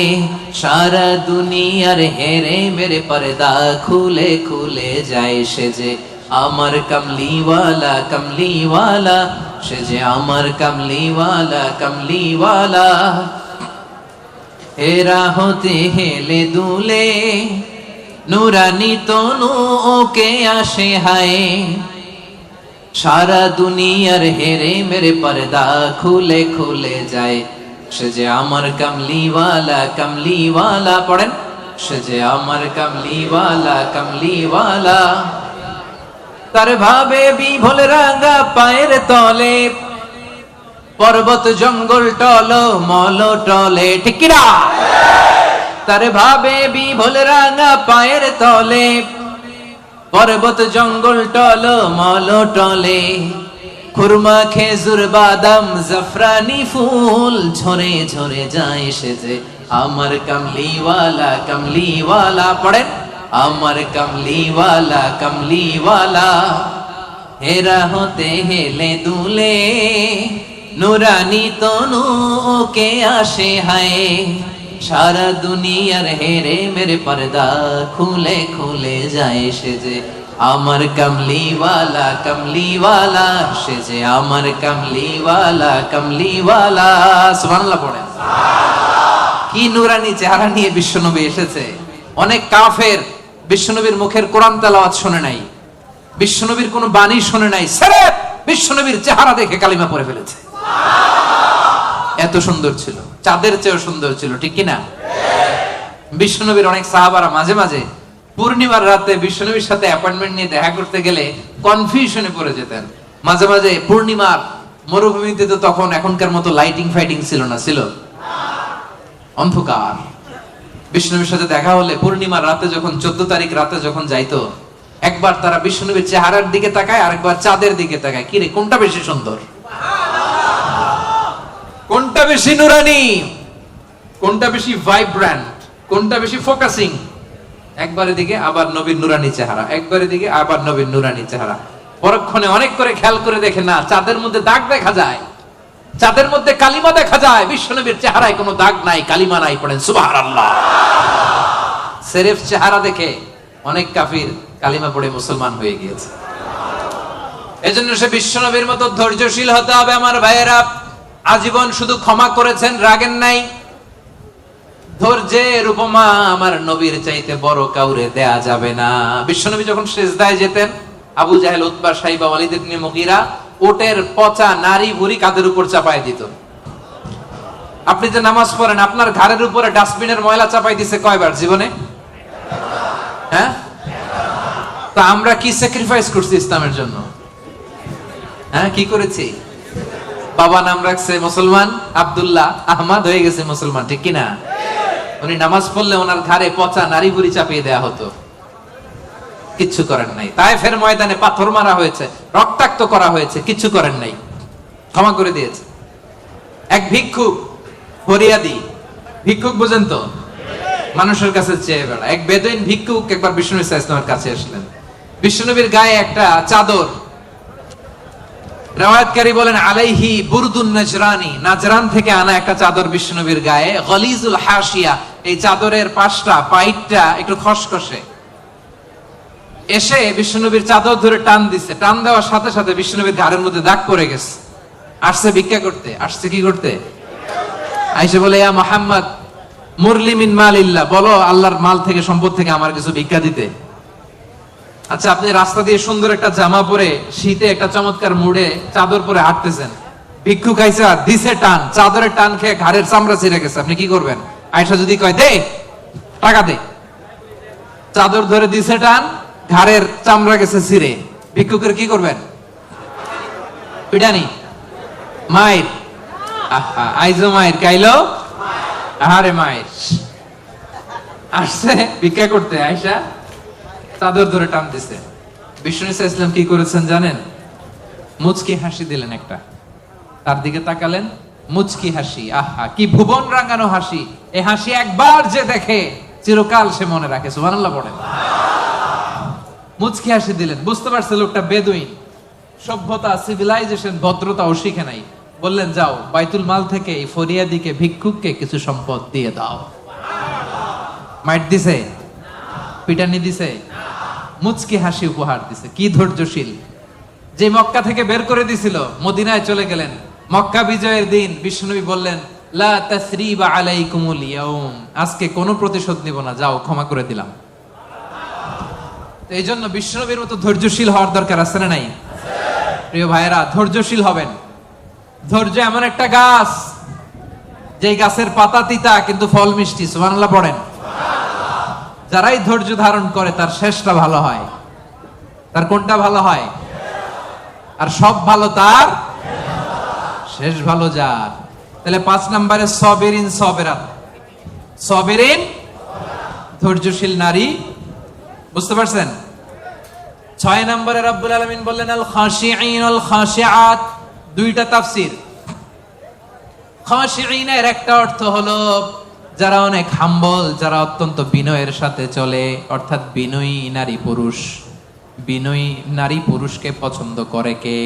সারা দুনিয়ার হেরে মেরে পর্দা খুলে খুলে যায়। সে যে আমার কমলিওয়ালা কমলিওয়ালা, সে যে আমার কমলিওয়ালা কমলিওয়ালা। এরা হতে হেলে দুলে নুরানি তনু ওকে আসে হায়, সারা দুনিয়ার হেরে মেরে পর্দা খুলে খুলে যায়। সে যে আমার কমলিওয়ালা কমলিওয়ালা। পড়েন, সে যে আমার কমলিওয়ালা কমলিওয়ালা। তার ভাবে বিভোল রাঙা পায়ের তলে, পর্বত জঙ্গল টল মল টলে, ঠিক কি না? তার ভাবে বিভোল রাঙা পায়ের তলে, পর্বত জঙ্গল টল মল টলে। খুরমা খেজুর বাদাম জাফরানি ফুল ঝরে ঝরে যায়। সে যে আমার কমলিওয়ালা কমলিওয়ালা। পড়েন, আমার কমলিওয়ালা কমলিওয়ালা। হেরা হতে হেলে দুলে নুরানি তনু ওকে আসে হায় সারা দুনিয়ার হেরে মেরে পর্দা খুলে খুলে যায় সে যে আমার কমলিওয়ালা কমলিওয়ালা সে যে আমার কমলিওয়ালা কমলিওয়ালা সুবহানাল্লাহ পড়েন। কি নুরানি চেহারা নিয়ে বিশ্বনবী এসেছে। অনেক কাফের বিশ্বনবীর মুখের কোরআন তেলাওয়াত শুনে নাই, বিশ্বনবীর কোনো বাণী শুনে নাই, সির্ফ বিশ্বনবীর চেহারা দেখে কালিমা পড়ে ফেলেছে। এত সুন্দর ছিল, চাঁদের চেয়েও সুন্দর ছিল, ঠিক কিনা? বিশ্বনবীর অনেক সাহাবারা মাঝে মাঝে পূর্ণিমার রাতে বিশ্বনবীর সাথে অ্যাপয়েন্টমেন্ট নিয়ে দেখা করতে গেলে কনফিউশনে পড়ে যেতেন। মাঝে মাঝে পূর্ণিমার মরুভূমিতে তো তখন এখনকার মতো লাইটিং ফাইটিং ছিল না, ছিল অন্ধকার। বিশ্বনবীর সাথে দেখা হলে পূর্ণিমার রাতে যখন 14 তারিখ রাতে যখন যাইতো, একবার তারা বিশ্বনবীর চেহারার দিকে তাকায়, আরেকবার চাঁদের দিকে তাকায়, কিরে কোনটা বেশি সুন্দর, কোনটা বেশি নুরানি, কোনটা বেশি ভাইব্রেন্ট, কোনটা বেশি ফোকাসিং। একবার এদিকে আবার নবীর নুরানি চেহারা, একবার এদিকে আবার নবীর নুরানি চেহারা। পরক্ষণে অনেক করে খেয়াল করে দেখে না, চাঁদের মধ্যে দাগ দেখা যায়, চাঁদের মধ্যে কালিমা দেখা যায়, বিশ্বনবীর চেহারায় কোনো দাগ নাই, কালিমা নাই। পড়েন সুবহানাল্লাহ। সির্ফ চেহারা দেখে অনেক কাফির কালিমা পড়ে মুসলমান হয়ে গিয়েছে। এজন্য সে বিশ্বনবীর মতো ধৈর্যশীল হতে হবে আমার ভাইয়েরা। আজীবন শুধু ক্ষমা করেছেন, রাগেন নাই। ধৈর্যের উপমা আমার নবীর চাইতে বড় কাউরে দেয়া যাবে না। বিশ্বনবী যখন সিজদায় যেতেন, আবু জাহেল, উতবা, সাইবা, ওয়ালিদ ইবনে মুগীরা ওটের পচা নারী ভুঁড়ি কাঁধের উপর চাপায় দিত। আপনি যে নামাজ পড়েন, আপনার ঘাড়ের উপরে ডাস্টবিনের ময়লা চাপাই দিছে কয়বার জীবনে? হ্যাঁ, তা আমরা কি স্যাক্রিফাইস করছি ইসলামের জন্য? হ্যাঁ, কি করেছি? বাবা নাম রাখছে মুসলমান, আব্দুল্লাহ, আহমদ হয়ে গেছে মুসলমান, ঠিক কিনা? উনি নামাজ পড়লে ওনার ঘাড়ে পচা নারী ভুঁড়ি চাপিয়ে দেয়া হতো, কিচ্ছু করেন নাই। তায়েফের ময়দানে পাথর মারা হয়েছে, রক্তাক্ত করা হয়েছে, কিচ্ছু করেন নাই, ক্ষমা করে দিয়েছে। এক ভিক্ষুক, ফরিয়াদি ভিক্ষুক, বুঝেন তো, মানুষের কাছে চেয়ে বেড়া, এক বেদুইন ভিক্ষুক একবার বিষ্ণু ইসলামের কাছে আসলেন। বিশ্বনবীর গায়ে একটা চাদর, রাওয়ায়াতকারী বলেন আলাইহি বুরদুন নাজরানি, নাজরান থেকে আনা একটা চাদর বিশ্বনবীর গায়ে, গলিজুল হাসিয়া, এই চাদরের পাশটা, পাইটটা একটু খসখসে। এসে বিশ্বনবীর চাদর ধরে টান দিছে, টান দেওয়ার সাথে সাথে বিশ্বনবীর ঘাড়ের মধ্যে দাগ পড়ে গেছে। আসছে ভিক্ষা করতে, আসছে কি করতে? আইসে বলে, ইয়া মুহাম্মদ মুরলি মিন মালিল্লাহ, বলো আল্লাহর মাল থেকে, সম্পদ থেকে আমার কিছু ভিক্ষা দিতে। আচ্ছা, আপনি রাস্তা দিয়ে সুন্দর একটা জামা পরে, শীতে একটা চমৎকার মুড়ে চাদর পরে হাঁটতেছেন, ভিক্ষুক আইসা দিছে টান, চাদরের টান খেয়ে ঘাড়ের চামড়া ছিঁড়ে গেছে, আপনি কি করবেন? আয়সা যদি কয় দে টাকা দে, চাদর ধরে দিছে টান, ঘাড়ের চামড়া গেছে ছিঁড়ে, ভিক্ষুকের কি করবেন? পিটানি, মায়ের, আহা আইজো মায়ের, কাইলো আহারে মায়ের। আসছে ভিক্ষা করতে, আয়সা চাদর ধরে টান দিছে। বিষ্ণু ইসলাম কি করেছেন জানেন? মুচকি হাসি দিলেন একটা, তার দিকে তাকালেন, মুচকি হাসি, আহা কি ভুবন রাঙানো হাসি। এই হাসি একবার যে দেখে চিরকাল সে মনে রাখে। সুবহানাল্লাহ পড়েন। মুচকি হাসি দিলেন, বুঝতে পারছে লোকটা বেদুইন, সভ্যতা, সিভিলাইজেশন, ভদ্রতাও শিখে নাই। বললেন, যাও বাইতুল মাল থেকে এই ফরিয়াদিকে, ভিক্ষুককে কিছু সম্পদ দিয়ে দাও। মাইট দিছে? পিটানি দিছে? মুচকি হাসি উপহার দিছে। কি ধৈর্যশীল! যে মক্কা থেকে বের করে দিছিল, মদিনায় চলে গেলেন। মক্কা বিজয়ের দিন বিশ্বনবী বললেন, লা তাসরিবা আলাইকুমুল ইয়াউম, আজকে কোনো প্রতিশোধ নিব না, যাও ক্ষমা করে দিলাম। এই জন্য বিশ্বনবীর মতো ধৈর্যশীল হওয়ার দরকার আছে না নাই? প্রিয় ভাইয়েরা, ধৈর্যশীল হবেন। ধৈর্য এমন একটা গাছ, যে গাছের পাতা তিতা কিন্তু ফল মিষ্টি। সুবহানাল্লাহ পড়েন। যারাই ধৈর্য ধারণ করে তার শেষটা ভালো হয়। তার কোনটা ভালো হয়? আর সব ভালো তার শেষ ভালো যার। তাহলে 5 নম্বরে সবিরিন সবেরাত, সবিরিন ধৈর্যশীল নারী, বুঝতে পারছেন? 6 নম্বরে রব্বুল আলামিন বললেন আল খাশিঈন আল খাশিআত। দুইটা তাফসীর। খাশিঈনের একটা অর্থ হলো যারা অনেক হাম্বল, যারা অত্যন্ত বিনয়ের সাথে চলে, অর্থাৎ বিনয়ী নারী পুরুষ। বিনয়ী নারী পুরুষকে পছন্দ করে কে?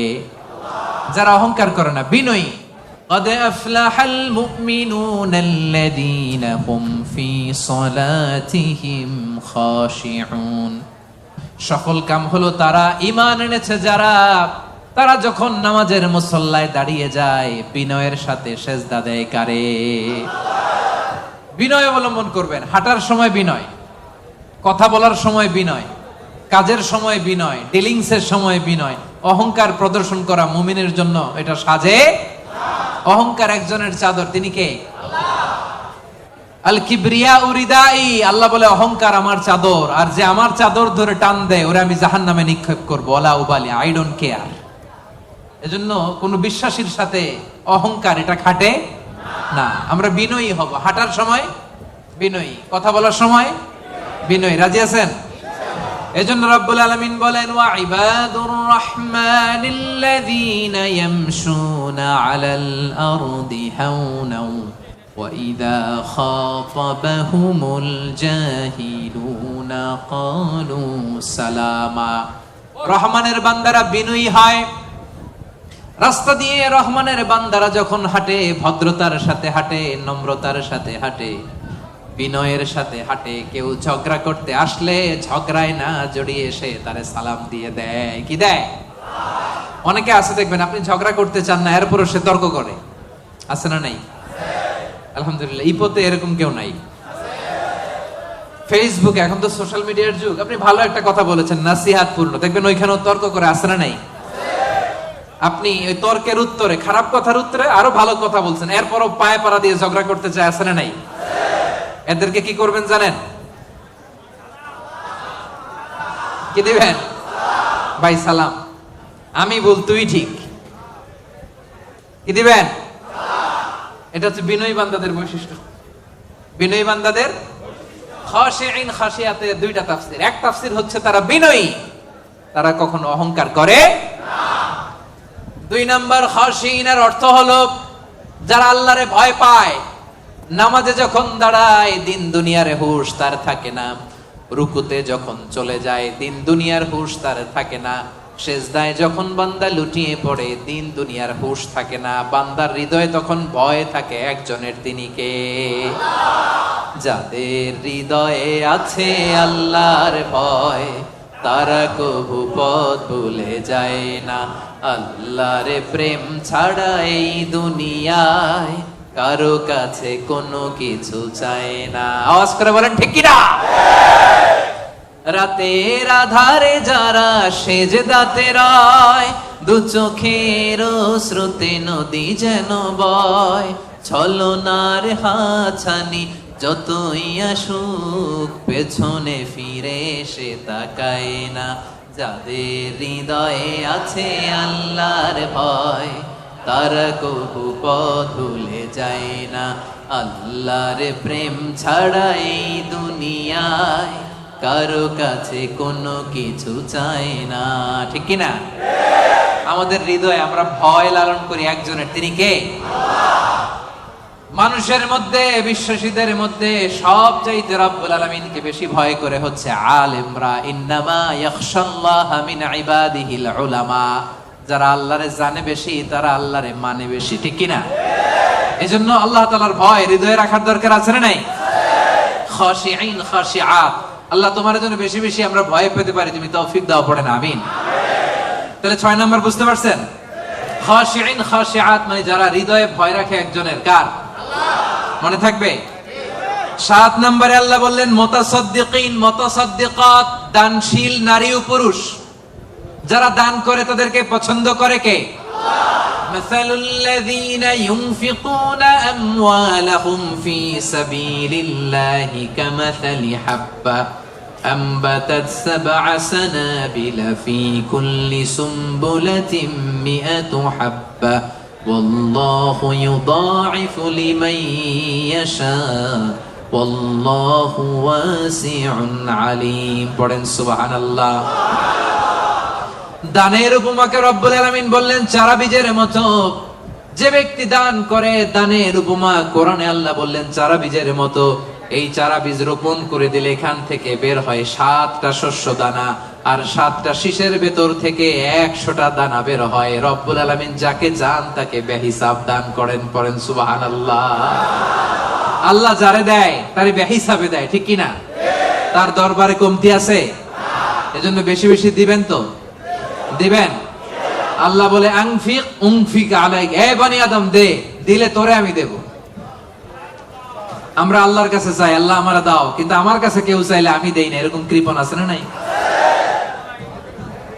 যারা অহংকার করে না, বিনয়ী। قد أفلح المؤمنون الذين هم في صلاتهم خاشعون। সফল কাম হলো তারা ঈমান এনেছে যারা, তারা যখন নামাজের মুসল্লায় দাঁড়িয়ে যায় বিনয়ের সাথে সেজদা দেয় কারে? বিনয় অবলম্বন করবেন। হাঁটার সময় বিনয়, কথা বলার সময় বিনয়, কাজের সময় বিনয়, ডিলিংসের সময় বিনয়। অহংকার প্রদর্শন করা মুমিনের জন্য এটা সাজে। অহংকার একজনের চাদর, তিনি কে? আল কিবরিয়া উরিদাই। আল্লাহ বলে অহংকার আমার চাদর, আর যে আমার চাদর ধরে টান দেয় ওরে আমি জাহান্নামে নিক্ষেপ করবো। ওয়ালা উবালি, আই ডোন্ট কেয়ার। এজন্য কোন বিশ্বাসীর সাথে অহংকার এটা খাটে না। আমরা বিনয়ী হব। হাঁটার সময় বিনয়ী, কথা বলার সময় বিনয়ী। রাজি আছেন? এজন্য রব্বুল আলামিন বলেন ওয়া ইবাদুর রাহমানিল্লাযীনা ইয়ামশুনা আলাল আরদি হাওনা ওয়া ইযা খাতাবাহুমুল জাহিলুনা ক্বালু সালামা। রহমানের বান্দারা বিনয়ী হয়। রাস্তা দিয়ে রহমানের বান্দারা যখন হাঁটে ভদ্রতার সাথে হাঁটে, নম্রতার সাথে হাঁটে, বিনয়ের সাথে হাঁটে। কেউ ঝগড়া করতে আসলে ঝগড়ায় না জড়িয়ে এসে তারে সালাম দিয়ে দেয়। কি দেয়? অনেকে আছে দেখবেন আপনি ঝগড়া করতে চান না, এরপরও সে তর্ক করে। আছে না নাই? আলহামদুলিল্লাহ, ইপোতে এরকম কেউ নাই। ফেসবুকে এখন তো সোশ্যাল মিডিয়ার যুগ, আপনি ভালো একটা কথা বলেছেন নাসিহাত পূর্ণ, দেখবেন ওইখানেও তর্ক করে। আছে না নাই? আপনি ওই তর্কের উত্তরে, খারাপ কথার উত্তরে আরো ভালো কথা বলছেন, এরপরও পায়ে পাড়া দিয়ে ঝগড়া করতে চায়। আছে না নাই? এদেরকে কি করবেন জানেন? কি দিবেন? ভাই সালাম, আমি বল তুই ঠিক। কি দিবেন? এটা হচ্ছে বিনয়ী বান্দাদের বৈশিষ্ট্য। বিনয়ী বান্দাদের খাশিঈন খাশিয়াতের দুইটা তাফসীর। এক তাফসীর হচ্ছে তারা বিনয়ী, তারা কখনো অহংকার করে না। দুই নাম্বার খাশিঈনের অর্থ হলো যারা আল্লাহরে ভয় পায়। নামাজে যখন দাঁড়ায় দিন দুনিয়ার হুঁশ তার থাকে না, রুকুতে যখন চলে যায় দিন দুনিয়ার হুঁশ তার থাকে না, সেজদায় যখন বান্দা লুটিয়ে পড়ে দিন দুনিয়ার হুঁশ থাকে না। বান্দার হৃদয়ে তখন ভয় থাকে একজনের, তিনি কে? যাদের হৃদয়ে আছে আল্লাহর ভয় তারা কবু পথ ভুলে যায় না। আল্লাহর প্রেম ছাড়া এই দুনিয়ায় কারো কাছে কোনো কিছু চায় না। আওয়াজ করে বলেন ঠিক কি না? রাতের আধারে যারা সেজদাতে রয়, দু চোখের স্রোতে নদী যেন বয়, ছলনার হাছানি যতই আসুক পেছনে ফিরে সে তাকায় না। যাদের হৃদয়ে আছে আল্লাহর ভয় তারা কবু পথ ভুলে যায় না। আল্লাহর প্রেম ছাড়া এই দুনিয়ায় কারো কাছে কোনো কিছু চায় না। ঠিক কি না? আমাদের হৃদয়ে আমরা ভয় লালন করি একজনের, তিনি কে? মানুষের মধ্যে, বিশ্বাসীদের মধ্যে সবচাইতে রব্বুল আলামিনকে বেশি ভয় করে হচ্ছে আলেমরা। ইন্নামা ইয়াখশাল্লাহা মিন ইবাদিহিল উলামা। যারা আল্লাহরে জানে বেশি তারা আল্লাহরে মানে বেশি। ঠিক কি না? এজন্য আল্লাহ তাআলার ভয় হৃদয়ে রাখার দরকার আছে না নাই? খাশিঈন খাশিআত। আল্লাহ তোমার জন্য বেশি বেশি আমরা ভয় পেতে পারি, তুমি তৌফিক দাও, পড়েন আমিন। তাহলে 6 নাম্বার বুঝতে পারছেন? খাশিঈন খাশিআত মানে যারা হৃদয়ে ভয় রাখে একজনের, কার? মনে থাকবে? 7 নম্বরে আল্লাহ বললেন মুতাসাদ্দিকিন মুতাসাদ্দিকাত, দানশীল নারী ও পুরুষ। যারা দান করে তাদেরকে পছন্দ করে কে? মাসালুল লাযীনা ইউনফিকুনা আমওয়ালাহুম ফি সাবিলিল্লাহি কামাসালি হাব্বা أنبتت 7 سنابل في كل سنبلة 100 حبة والله يضاعف لمن يشاء والله واسع عليم। পড়েন সুবহানাল্লাহ। দানের উপমাকে রব্বুল আলামিন বললেন চারা বীজের মতো। যে ব্যক্তি দান করে দানের উপমা কোরআনে আল্লাহ বললেন চারা বীজের মতো। এই চারা বীজ রোপণ করে দিলে এখান থেকে বের হয় 7টা শস্য দানা, আর 7টা শীষের ভেতর থেকে 100টা দানা বের হয়। রব্বুল আলামিন যাকে চান তাকে বেহিসাব দান করেন। পড়েন সুবহানাল্লাহ। আল্লাহ যারে দেয় তারে বেহিসাবে দেয়, ঠিক কি না? তার দরবারে কমতি আছে? এজন্য বেশি বেশি দিবেন তো, দিবেন। আল্লাহ বলে আনফিক উনফিক আলাইক, এ বনি আদম দে, দিলে তোরে আমি দেব। আমরা আল্লাহর কাছে চাই আল্লাহ আমারে দাও, কিন্তু আমার কাছে কেউ চাইলে আমি দেই না, এরকম কৃপণ আছে না নাই?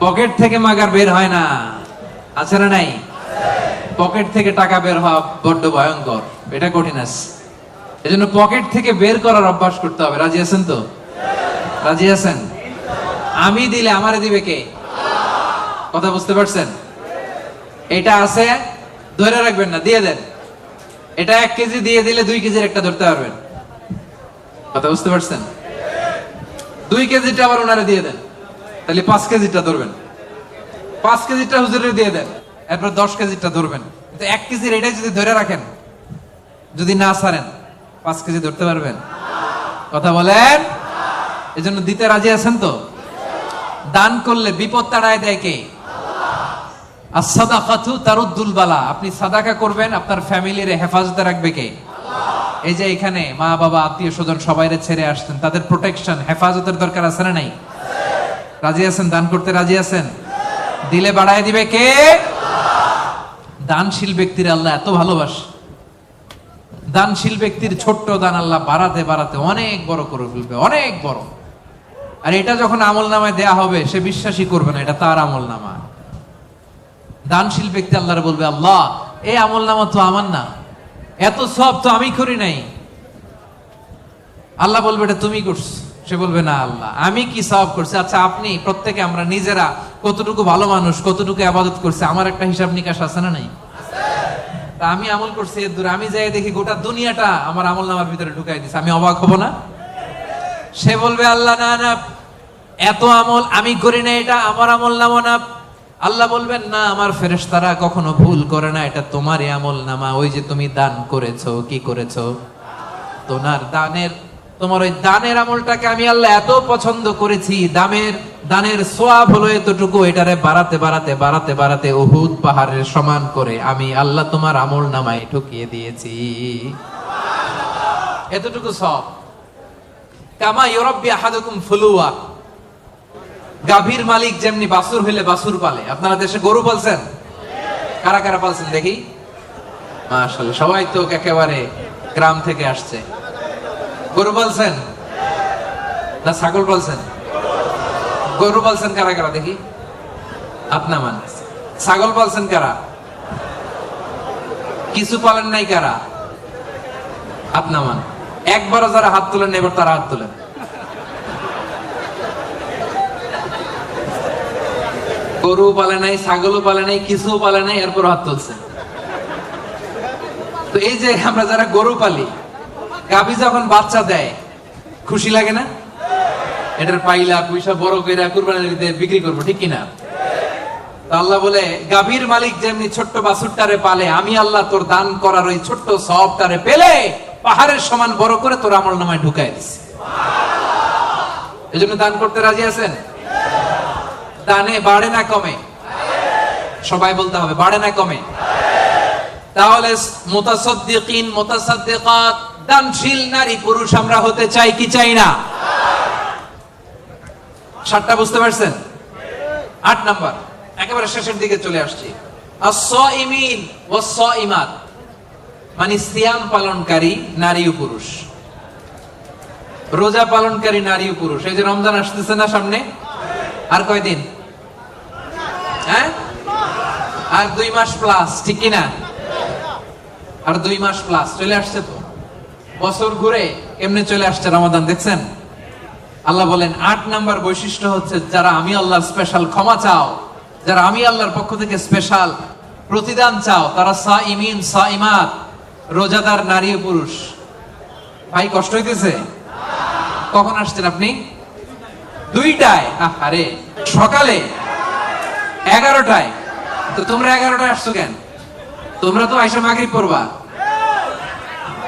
পকেট থেকে মাগার বের হয় না, আছে না নাই? পকেট থেকে টাকা বের হওয়া বড্ড ভয়ঙ্কর, এটা কঠিন আছে। এজন্য পকেট থেকে বের করার অভ্যাস করতে হবে। রাজি আছেন তো? রাজি আছেন? আমি দিলে আমারে দিবে কে? কথা বুঝতে পারছেন? এটা আছে, ধরে রাখবেন না, দিয়ে দেন। এটা 1 কেজি দিয়ে দিলে 2 কেজির একটা ধরতে পারবেন। কথা বুঝতে পারছেন? 2 কেজিটা আবার ওনারে দিয়ে দেন, তাহলে 5 কেজিটা ধরবেন। 5 কেজিটা হুজুরে দিয়ে দেন, এরপর 10 কেজিটা ধরবেন। কিন্তু 1 কেজির এটাই যদি ধরে রাখেন, যদি না ছাড়েন, 5 কেজি ধরতে পারবেন? কথা বলেন। এজন্য দিতে রাজি আছেন তো? দান করলে বিপদ তাড়ায় দেয় কে? as-সাদাকাতু তারুদ্দুল বালা। আপনি সাদাকা করবেন, আপনার ফ্যামিলির হেফাজতে রাখবে কে? এই যে এখানে মা বাবা আত্মীয় স্বজন সবাইরে ছেড়ে আসছেন, তাদের প্রোটেকশন হেফাজতের দরকার আছে না নাই? রাজি আছেন? দান করতে রাজি আছেন? দিলে বাড়ায় দিবে কে? দানশীল ব্যক্তির আল্লাহ এত ভালোবাসে। দানশীল ব্যক্তির ছোট্ট দান আল্লাহ বাড়াতে বাড়াতে অনেক বড় করে ফেলবে, অনেক বড়। আর এটা যখন আমল নামায় দেয়া হবে, সে বিশ্বাসই করবে না এটা তার আমল নামা। দানশীল ব্যক্তি আল্লাহর বলবে, আল্লাহ এই আমল নামা তো আমার না, এত সব তো আমি করি নাই। আল্লাহ বলবে এটা তুমি করছো। সে বলবে না আল্লাহ আমি কি সওয়াব করছি? আচ্ছা আপনি প্রত্যেকে আমরা নিজেরা কতটুকু ভালো মানুষ, কতটুকু ইবাদত করছি, আমার একটা হিসাব নিকাশ আছে না নাই? তা আমি আমল করছি এর দূরে, আমি যাই দেখি গোটা দুনিয়াটা আমার আমল নামার ভিতরে ঢুকাই দিছে, আমি অবাক হব না? সে বলবে আল্লাহ না না, এত আমল আমি করি না, এটা আমার আমল নামা না। আল্লাহ বলবেন না, আমার ফেরেশতারা কখনো ভুল করে না, এটা তোমারই আমল নামা। ওই যে তুমি দান করেছো, কি করেছো? তোমার ওই দানের আমলটাকে আমি আল্লাহ এত পছন্দ করেছি, দানের সোয়াব হলো এতটুকু, এটারে বাড়াতে বাড়াতে বাড়াতে বাড়াতে উহুদ পাহাড়ের সমান করে আমি আল্লাহ তোমার আমল নামায় ঢুকিয়ে দিয়েছি। এতটুকু সব। কামা ইউরাব্বি আহাদুকুম ফুলুয়া, গাভীর মালিক যেমনি বাছুর হইলে বাছুর পালে। আপনারা দেশে গরু পালছেন? কারা কারা পালছেন দেখি? মাশাআল্লাহ, সবাই তো একেবারে গ্রাম থেকে আসছে। গরু পালছেন না ছাগল পালছেন? গরু পালছেন কারা কারা দেখি? আপনা মান। ছাগল পালছেন কারা? কিছু পালেন নাই কারা? আপনা মান। একবারও যারা হাত তোলেন এবার তারা হাত তোলেন। গরু পালে নাই, ছাগলও পালে নাই, কিছু পালে নাই, এরপর হাত তুলছে। তো এই যে আমরা যারা গরু পালি, গাভী যখন বাচ্চা দেয় খুশি লাগে না? এটার পাইলা পয়সা বড় কইরা কুরবানির ঈদে বিক্রি করবো, ঠিক কিনা? আল্লাহ বলে গাভীর মালিক যেমনি ছোট্ট বাছুরটারে পালে, আমি আল্লাহ তোর দান করার ওই ছোট্ট সওয়াবটারে পেলে পাহাড়ের সমান বড় করে তোর আমল নামায় ঢুকাই দিছি। এজন্য দান করতে রাজি আছেন? দানে বাড়ে না কমে? সবাই বলতে হবে বাড়ে না কমে? তাহলে মুতাসাদ্দিকিন মুতাসাদ্দিকাত, দানশীল নারী পুরুষ আমরা হতে চাই কি চাই না? 7টা বুঝতে পারছেন? 8 নাম্বার, একেবারে শেষের দিকে চলে আসছি। আস-সাইমিন ওয়াস-সাইমাত, মানে সিয়াম পালনকারী নারী ও পুরুষ, রোজা পালনকারী নারী ও পুরুষ। এই যে রমজান আসতেছে না সামনে, আর কয়দিন? হ্যাঁ, আর 2 মাস প্লাস, ঠিক কিনা? আর 2 মাস প্লাস চলে আসছে। তো বছর ঘুরে এমনি চলে আসছে রমাদান, দেখছেন? আল্লাহ বলেন 8 নাম্বার বৈশিষ্ট্য হচ্ছে যারা আমি আল্লাহর স্পেশাল ক্ষমা চাও, যারা আমি আল্লাহর পক্ষ থেকে স্পেশাল প্রতিদান চাও, তারা সাইমিন সাইমাত, রোজাদার নারী ও পুরুষ। ভাই কষ্ট হইতেছে? কখন আসছেন আপনি? 2টায়? আরে সকালে 11টায়। তো তোমরা 11টায় আসছো কেন? তোমরা তো আইসা মাগরিব পড়বা।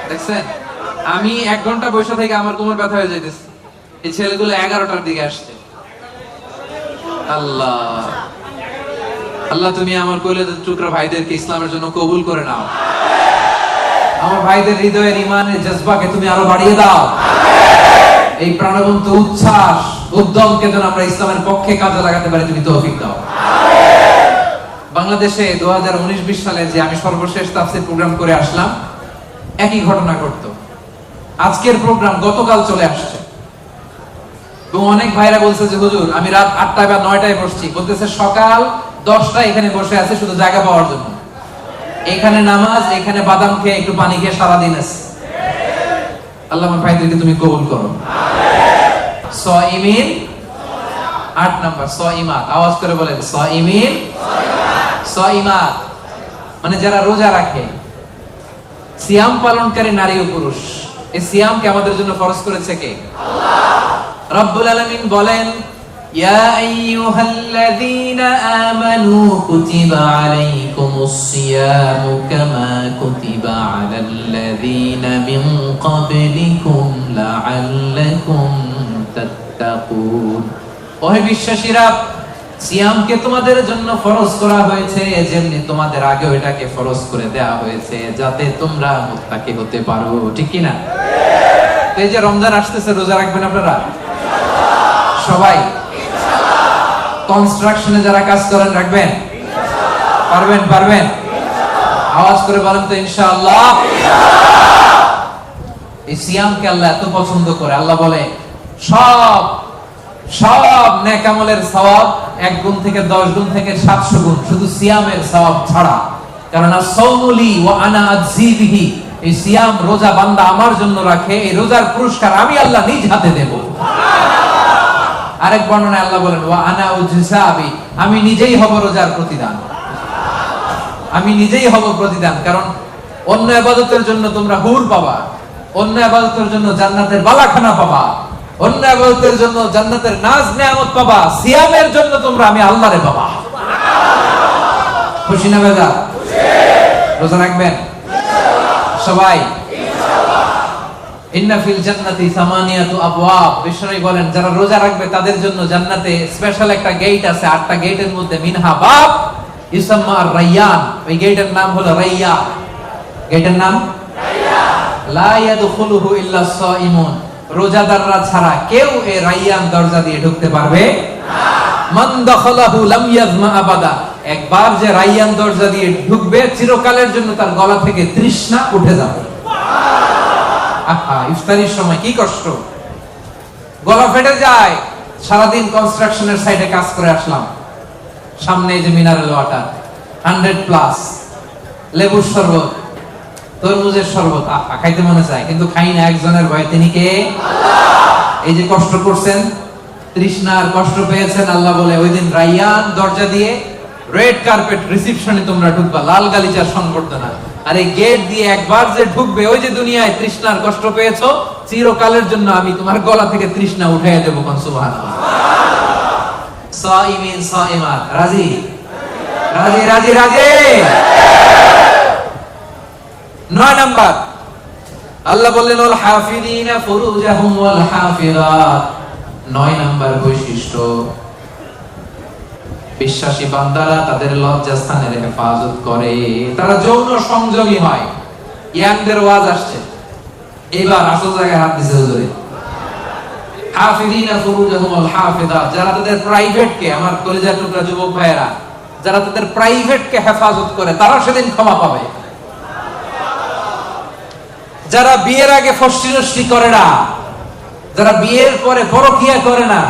দেখছেন, আমি 1 ঘন্টা বসে থেকে আমার কোমর ব্যথা হয়ে যাইতেছে। এই ছেলেগুলো 11টার দিকে আসছে। আল্লাহ আল্লাহ তুমি আমার কলিজার টুকরা ভাইদেরকে ইসলামের জন্য কবুল করে নাও। আমার ভাইদের হৃদয়ের ইমানের জজবাকে তুমি আরো বাড়িয়ে দাও। এই প্রাণবন্ত উচ্ছ্বাস উদ্যমকে যেন আমরা ইসলামের পক্ষে কাজে লাগাতে পারি, তুমি তৌফিক দাও। বাংলাদেশে 2019-20 সালে যে আমি সর্বশেষ তাফসীর প্রোগ্রাম করে আসলাম, একই ঘটনা ঘটতো। আজকের প্রোগ্রাম গতকাল চলে আসছে এবং অনেক ভাইরা বলছে যে হুজুর আমি রাত 8টা বা 9টায় বসছি, বলতেছে সকাল 10টায় এখানে বসে আছে শুধু জায়গা পাওয়ার জন্য। এখানে নামাজ, এখানে বাদাম খেয়ে একটু পানি খেয়ে সারাদিন আছে। আল্লাহ আমার ভাইদেরকে তুমি কবুল করো। সাইমিন 8 নাম্বার সাইমাত, আওয়াজ করে বলেন সাইমিন সাইমাত, মানে যারা রোজা রাখে, সিয়াম পালনকারী নারী ও পুরুষ। এই সিয়ামকে আমাদের জন্য ফরজ করেছে কে? আল্লাহ রাব্বুল আলামিন বলেন ইয়া আইয়ুহাল্লাযীনা আমানু কুতিবা আলাইকুমুস সিয়ামু কামা কুতিবা আলাল্লাযীনা মিন ক্বাবলিকুম লাআল্লাকুম তাত্তাকুন। ওহে বিশ্বাসীরা, সিয়ামকে তোমাদের জন্য ফরজ করা হয়েছে যেমনি তোমাদের আগেও এটাকে ফরজ করে দেয়া হয়েছে, যাতে তোমরা মুত্তাকি হতে পারো। ঠিক কি না? এই যে রমজান আসতেছে, রোজা রাখবেন আপনারা সবাই? কনস্ট্রাকশনে যারা কাজ করেন রাখবেন? পারবেন? পারবেন? আওয়াজ করে বলেন তো ইনশাআল্লাহ। এই সিয়ামকে আল্লাহ এত পছন্দ করে, আল্লাহ বলে সব নেক আমলের সওয়াব 1 গুণ থেকে 10 গুণ থেকে 700 গুণ, শুধু সিয়ামের সওয়াব ছাড়া। কারণ আস-সাওমুলি ওয়া আনা আযী বিহি, এই সিয়াম রোজা বান্দা আমার জন্য রাখে, এই রোজার পুরস্কার আমি আল্লাহ নিজ হাতে দেব। আরেক বর্ণনায় আল্লাহ বলেন ওয়া আনা উজসাবি, আমি নিজেই হব রোজার প্রতিদান, আমি নিজেই হব প্রতিদান। কারণ অন্য ইবাদতের জন্য তোমরা হুর পাবা, অন্য ইবাদতের জন্য জান্নাতের বালাখানা পাবা, অন্য ইবাদতের জন্য জান্নাতের নাজ নেয়ামত পাবা, সিয়ামের জন্য তোমরা আমি আল্লাহরে পাবা। খুশি না বেজা? রোজা রাখবেন সবাই? ইন্না ফিল জান্নাতি সামানিয়াতু আবওয়াব, বিশ্বনবী বলেন যারা রোজা রাখবে তাদের জন্য জান্নাতে স্পেশাল একটা গেট আছে, 8টা গেটের মধ্যে মিনহা বাব ইউসাম্মা আর-রায়্যান, ওই গেটের নাম হলো রায়্যান। গেটের নাম রায়্যান। লা ইয়াদখুলুহু ইল্লা সাইমুন, রোজাদাররা ছাড়া কেউ এই রায়্যান দরজা দিয়ে ঢুকতে পারবে না। মান দাখালাহু লাম ইয়াজমা আবাদা, একবার যে রায়্যান দরজা দিয়ে ঢুকবে চিরকালের জন্য তার গলা থেকে তৃষ্ণা উঠে যাবে। আহা, ইফতারির সময় কি কষ্ট, গলা ফেটে যায়। সারাদিন কনস্ট্রাকশনের সাইডে কাজ করে আসলাম, সামনে যে মিনারেল ওয়াটার 100+, লেবুর শরবত, তরমুজের শরবত, আহা খাইতে মনে চায় কিন্তু খাই না। একজনের ভয়, তিনি কে? আল্লাহ। এই যে কষ্ট করছেন, তৃষ্ণার কষ্ট পেয়েছেন, আল্লাহ বলে ওই দিন রায়্যান দরজা দিয়ে রেড কার্পেট রিসেপশনে তোমরা ঢুকবা, লাল গালিচার সংবর্ধনা। আর এই গেট দিয়ে একবার যে ঢুকবে, ওই যে দুনিয়ায় তৃষ্ণার কষ্ট পেয়েছো, চিরকালের জন্য আমি তোমার গলা থেকে তৃষ্ণা উঠাইয়া দেবো। কোন সুবহানাল্লাহ। সাইমিন সাইমাত, রাজি রাজি রাজি রাজি। 9 নাম্বার আল্লাহ বললেন ওয়াল হাফিযিনা ফুরুজাহুম ওয়াল হাফিযাত। 9 নাম্বার বৈশিষ্ট্য, বিশ্বাসী বান্দারা তাদের লজ্জাস্থানের হেফাজত করে, তারা যৌন সংযোগী হয়। ইয়াংদের ওয়াজ আসছে, এবার আসল জায়গায় হাত দিছে হুজুরে। হাফিযিনা ফুরুজাহুম ওয়াল হাফিযাত, যারা তাদের প্রাইভেটকে, আমার কলিজার টুকরা যুবক ভাইয়েরা, যারা তাদের প্রাইভেটকে হেফাজত করে তারা সেদিন ক্ষমা পাবে। যারা বিয়ের আগে ফষ্টি করে না, যারা বিয়ের পরে পরকিয়া করে না,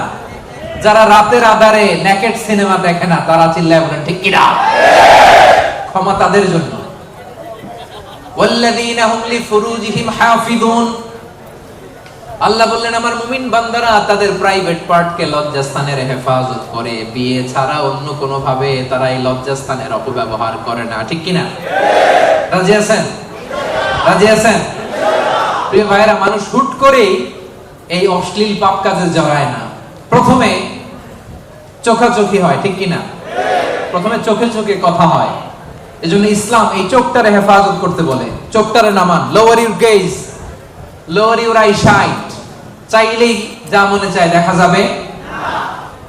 যারা রাতের আধারে নেকেড সিনেমা দেখে না, তারা চিল্লায় বলেন ঠিক কিনা? ক্ষমা তাদের জন্য। ওয়াল্লাযীনা হুম লিফুরুজিহিম হাফিযুন, আল্লাহ বললেন আমার মুমিন বান্দারা তাদের প্রাইভেট পার্টকে লজ্জাস্থানের হেফাজত করে, বিয়ে ছাড়া অন্য কোনো ভাবে তারা এই লজ্জাস্থানের অপব্যবহার করে না। ঠিক কিনা? রাজি আছেন? রাজি আছেন? প্রিয় ভাইরা, মানুষ হুট করে এই অশ্লীল পাপ কাজে জড়ায় না। প্রথমে চোখাচোখি হয়, ঠিক কিনা? প্রথমে চোখে চোখে কথা হয়। এজন্য ইসলাম এই চোখটারে হেফাজত করতে বলে। চোখটারে নামান, lower your gaze, lower your eye sight. চাইলেই যা মনে চায় দেখা যাবে না।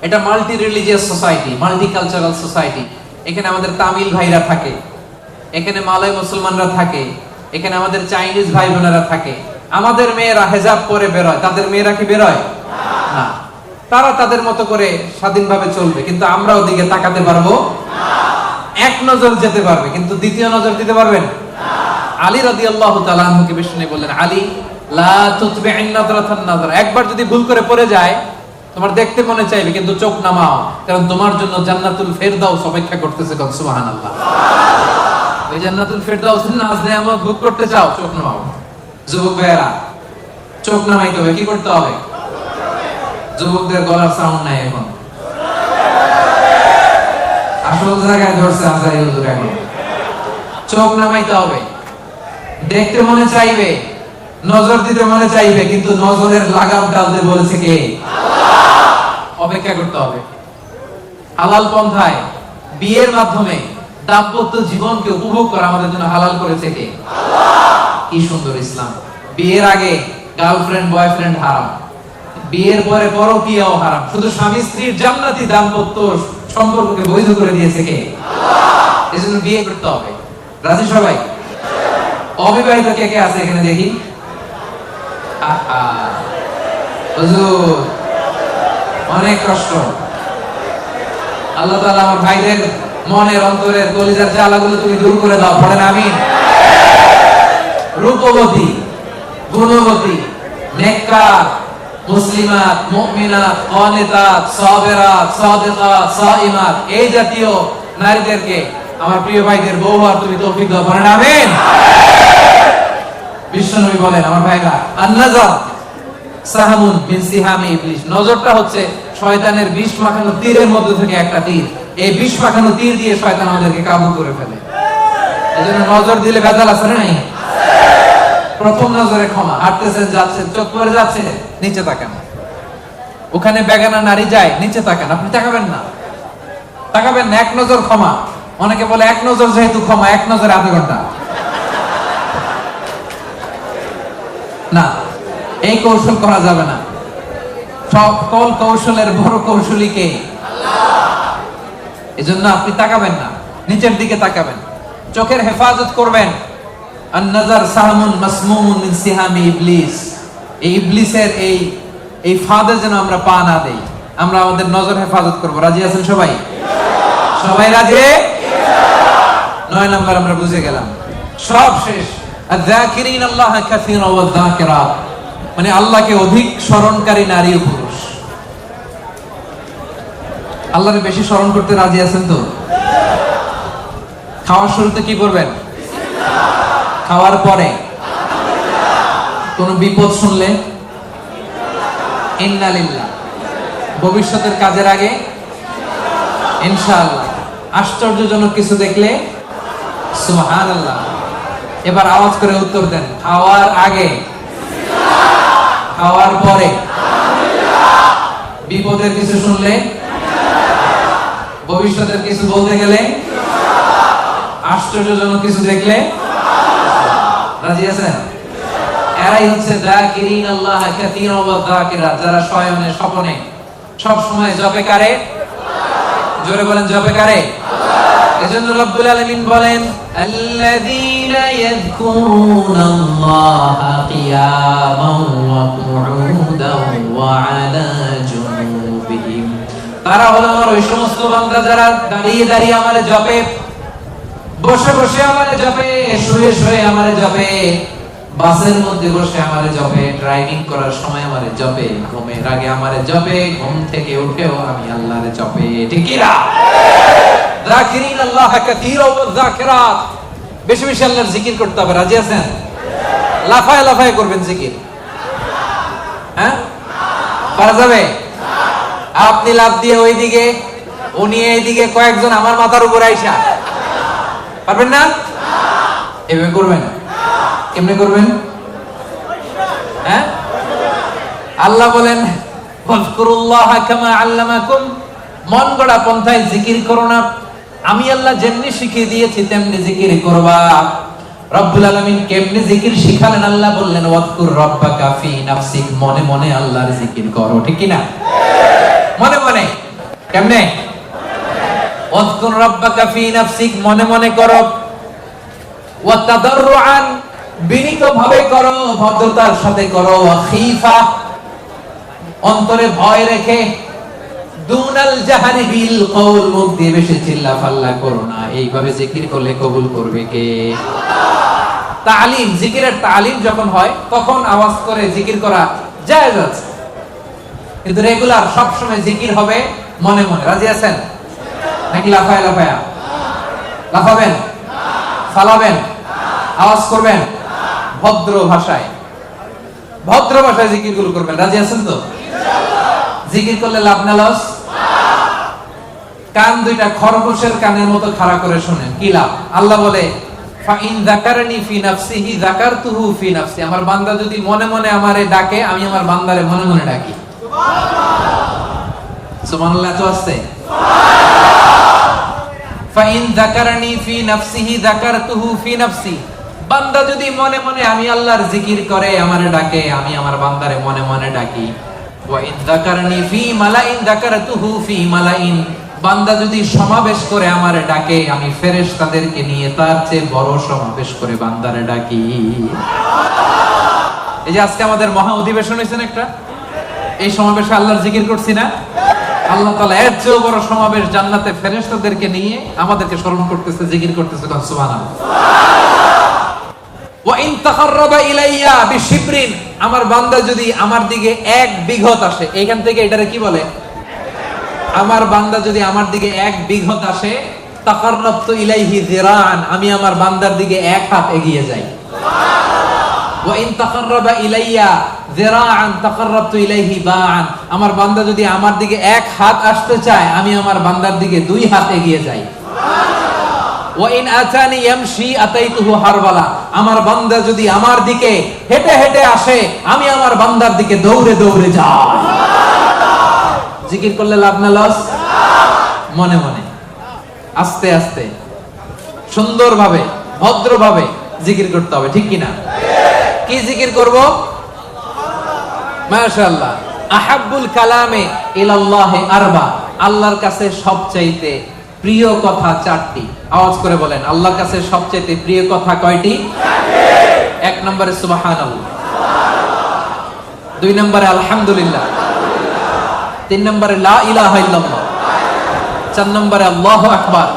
এটা multi religious society, multi cultural society. এখানে আমাদের তামিল ভাইরা থাকে, এখানে মালয় মুসলমানরা থাকে, এখানে আমাদের চাইনিজ ভাই বোনেরা থাকে। আমাদের মেয়েরা হেজাব পরে বেরোয়, তাদের মেয়েরা কি বেরোয় না? তারা তাদের মতো করে স্বাধীনভাবে চলবে, কিন্তু আমরা ওদিকে তাকাতে পারবো এক নজর যেতে পারবে, কিন্তু দ্বিতীয় নজর দিতে পারবেন। আলী রাদিয়াল্লাহু তাআলা আনহুকে বিষ্ণু বললেন, আলী লা তুতবি'ন নাযরাতান নাযরা, একবার যদি ভুল করে পড়ে যায় তোমার দেখতে মনে চাইবে, কিন্তু চোখ নামাও, কারণ তোমার জন্য জান্নাতুল ফেরদাউস অপেক্ষা করতেছে। কোন সুবহানাল্লাহ। ওই জান্নাতুল ফেরদাউসের নাজ নেয়ামত ভোগ করতে চাও, চোখ নামাও। যুবক ভাইরা চোখ নামাইতে হবে, কি করতে হবে? যুবকদের গলার সাউন্ড নাই এখন, আসল জায়গায় ধরছে আজারি হুজুর। এখন চোখ নামাইতে হবে। দেখতে মনে চাইবে, নজর দিতে মনে চাইবে, কিন্তু নজরের লাগাম টানতে বলেছে কে? অপেক্ষা করতে হবে। হালাল পন্থায় বিয়ের মাধ্যমে দাম্পত্য জীবনকে উপভোগ করা আমাদের জন্য হালাল করেছে কে? কি সুন্দর ইসলাম। বিয়ের আগে গার্লফ্রেন্ড বয়ফ্রেন্ড হারাম, বিয়ের পরে পরকীয়াও হারাম, শুধু স্বামী স্ত্রীর জান্নাতি দাম্পত্য সম্পর্ককে বৈধ করে দিয়েছে কে? এজন্য বিয়ে করতে হবে। রাজি সবাই? অবিবাহিত কে কে আছে এখানে দেখি? হুজুর অনেক কষ্ট। আল্লাহ তাআলা আমার ভাইদের মনের অন্তরের কলিজার জ্বালাগুলো তুমি দূর করে দাও, পড়েন আমিন। রূপবতী, গুণবতী, নেককার, মুসলিমাত, মুমিনাত, কানিতাত, সাবিরাত, সাদিকাত, সাইমাত, এই জাতীয় নারীদেরকে আমার প্রিয় ভাইদের বউ আর তুমি তৌফিক দাও, পড়েন আমিন। বিশ্বনবী বলেন আমার ভাইরা, আন-নাযার সাহামুন মিন সিহামি ইবলিস, নজরটা হচ্ছে শয়তানের বিষ মাখানো তীরের মধ্যে থেকে একটা তীর। এই বিষ মাখানো তীর দিয়ে শয়তান আমাদেরকে কাবু করে ফেলে। এজন্য নজর দিলে ভেজাল আছে না নাই? প্রথম নজরে ক্ষমা। হাঁটতেছেন, যাচ্ছেন, চোখ পড়ে যাচ্ছে, নিচে তাকান। ওখানে বেগানা নারী যায়, নিচে তাকান, আপনি তাকাবেন না, তাকাবেন না। এক নজর ক্ষমা। অনেকে বলে এক নজর যেহেতু ক্ষমা, এক নজরে আধা ঘন্টা। না, এই কৌশল করা যাবে না। সকল কৌশলের বড় কৌশলী কে? আল্লাহ। এজন্য আপনি তাকাবেন না, নিচের দিকে তাকাবেন, চোখের হেফাজত করবেন। আন-নাযার সাহামুন মাসমুমুন মিন সিহামি ইবলিস, এই ইবলিসের এই ফাঁদে যেন আমরা পা না দেই। আমরা আমাদের নজর হেফাজত করব। রাজি আছেন সবাই? সবাই রাজি? 9 নাম্বার আমরা বুঝে গেলাম, সব শেষ। আয-যাকিরিন আল্লাহ কাসীরা ওয়া যাকিরাত, মানে আল্লাহকে অধিক স্মরণকারী নারী ও পুরুষ। আল্লাহকে বেশি স্মরণ করতে রাজি আছেন তো? খাওয়ার শুরুতে কি করবেন? খাওয়ার পরে কোন বিপদ শুনলে ইন্না লিল্লাহ, ভবিষ্যতের কাজের আগে ইনশাআল্লাহ, আশ্চর্যজনক কিছু দেখলে সুবহানাল্লাহ। এবার আওয়াজ করে উত্তর দেন, খাওয়ার আগে, খাওয়ার পরে, বিপদের কিছু শুনলে, ভবিষ্যতের কিছু বলতে গেলে, আশ্চর্যজনক কিছু দেখলে। রাজি আছেন? এরাই হচ্ছে যাকিরিন আল্লাহ কাসীরা ওয়া যাকিরাত, যারা শয়নে স্বপনে সব সময় জপে কারে? জোরে বলেন, জপে কারে? এজন্য রব্বুল আলামিন বলেন, আল্লাযীনা ইয়াযকুরুনাল্লাহা কিয়ামান ওয়া কুউদান ওয়া আলা জুনুবিহিম, তারা হলো আমার ওই সমস্ত বান্দা যারা দাঁড়িয়ে দাঁড়িয়ে আমারে জপে, বসে বসে আমারে জপে, শুয়ে শুয়ে আমারে জপে, বাসের মধ্যে বসে আমারে জপে, ড্রাইভিং করার সময় আমারে জপে, ঘুমের আগে আমারে জপে, ঘুম থেকে উঠেও আমি আল্লাহরে জপে। ঠিক কি না? যাকিরিন আল্লাহ কাসীরা ওয়া যাকিরাত, বেশি বেশি আল্লাহর জিকির করতে হবে। রাজি আছেন? লাফায় লাফায় করবেন জিকির। হ্যাঁ, পারা যাবে? আপনি লাফ দিয়ে ওইদিকে, উনি এইদিকে, কয়েকজন আমার মাথার উপর আইসা, পারবেন না? এভাবে করবেন? কেমনে করবেন? হ্যাঁ, আল্লাহ বলেন ফাযকুরুল্লাহ কামা আল্লামাকুম, মন গড়া পন্থায় জিকির করো না, আমি আল্লাহ যেমনি শিখিয়ে দিয়েছি তেমনি জিকির করবা। রব্বুল আলামিন কেমনে জিকির শিখালেন? আল্লাহ বললেন ওয়াজকুর রাব্বাকা ফি নাফসিক, মনে মনে আল্লাহর জিকির করো। ঠিক কি না? মনে মনে কেমনে? ওয়াযকুর রাব্বাকা ফি নাফসিক, মনে মনে করো, ওয়া তাদাররুআন, বিনীতভাবে করো, ভদ্রতার সাথে করো, ওয়া খীফা, অন্তরে ভয় রেখে, দুনাল জাহারি বিল কওল, মুখ দিয়ে বেশি চিল্লাফাল্লা করো না। এইভাবে জিকির করলে কবুল করবে কে? তালিম, জিকিরের তালিম যখন হয় তখন আওয়াজ করে জিকির করা জায়েজ আছে, কিন্তু রেগুলার সব সময় জিকির হবে মনে মনে। রাজি আছেন নাকি লাফায় লাফায়া? লাফাবেন, ফালাবেন, আওয়াজ করবেন, ভদ্র ভাষায়, ভদ্র ভাষায় জিকির গুলো করবেন। রাজি আছেন তো? জিকির করলে লাভ না লস? কান দুইটা খরগোশের কানের মতো খাড়া করে শুনেন, কি লাভ? আল্লাহ বলে ফাইন যাকারনি ফি নাফসিহি যাকারতুহু ফি নাফসি, আমার বান্দা যদি মনে মনে আমারে ডাকে, আমি আমার বান্দারে মনে মনে ডাকি। সুবহানাল্লাহ। সুবহানাল্লাহ তো আছে। ফাইন যাকারনি ফি নাফসিহি যাকারতুহু ফি নাফসি, বান্দা যদি মনে মনে আমি আল্লাহর জিকির করে আমারে ডাকে, আমি আমার বান্দারে মনে মনে ডাকি। ওয়া ইন যাকারনি ফি মালাইন যাকারতুহু ফি মালাইন, বান্দা যদি সমাবেশ করে আমারে ডাকে, আমি ফেরেশতাদেরকে নিয়ে তার চেয়ে বড় সমাবেশ করে বান্দারে ডাকি। এই যে আজকে আমাদের মহা অধিবেশন হয়েছে না একটা, এই সমাবেশে আল্লাহর জিকির করছি না? আল্লাহ তাআলা এর চেয়ে বড় সমাবেশ জান্নাতে ফেরেশতাদেরকে নিয়ে আমাদেরকে স্মরণ করতেছে, জিকির করতেছে। সুবহানাল্লাহ। ওয়া ইন তাকাররাবা ইলাইয়া বিশিবরিন, আমার বান্দা যদি আমার দিকে এক বিঘত আসে, এইখান থেকে এটারে কি বলে? আমার বান্দা যদি আমার দিকে এক বিঘত আসে, তাকাররাবতু ইলাইহি যিরাআন, আমি আমার বান্দার দিকে এক হাত এগিয়ে যাই। ওয়া ইন তাকাররাবা ইলাইয়া যিরাআন তাকাররাবতু ইলাইহি বাআন, আমার বান্দা যদি আমার দিকে এক হাত আসতে চায়, আমি আমার বান্দার দিকে দুই হাত এগিয়ে যাই। ওয়া ইন আতানি ইয়ামশি আতাইতুহু হারওয়ালা, আমার বান্দা যদি আমার দিকে হেঁটে হেঁটে আসে, আমি আমার বান্দার দিকে দৌড়ে দৌড়ে যাই। জিকির করলে লাভ না লস? মনে মনে, আস্তে আস্তে, সুন্দরভাবে, ভদ্রভাবে জিকির করতে হবে, ঠিক কিনা? কি জিকির করব? মাশাআল্লাহ। আহাব্বুল কালামে ইলাল্লাহি আরবা, আল্লাহর কাছে সবচাইতে প্রিয় কথা চারটি। আওয়াজ করে বলেন, আল্লাহর কাছে সবচাইতে প্রিয় কথা কয়টি? এক নম্বরে সুবহানাল্লাহ, দুই নম্বরে আলহামদুলিল্লাহ, তিন নম্বরে লা ইলাহা ইল্লাল্লাহ, চার নম্বরে আল্লাহু আকবার।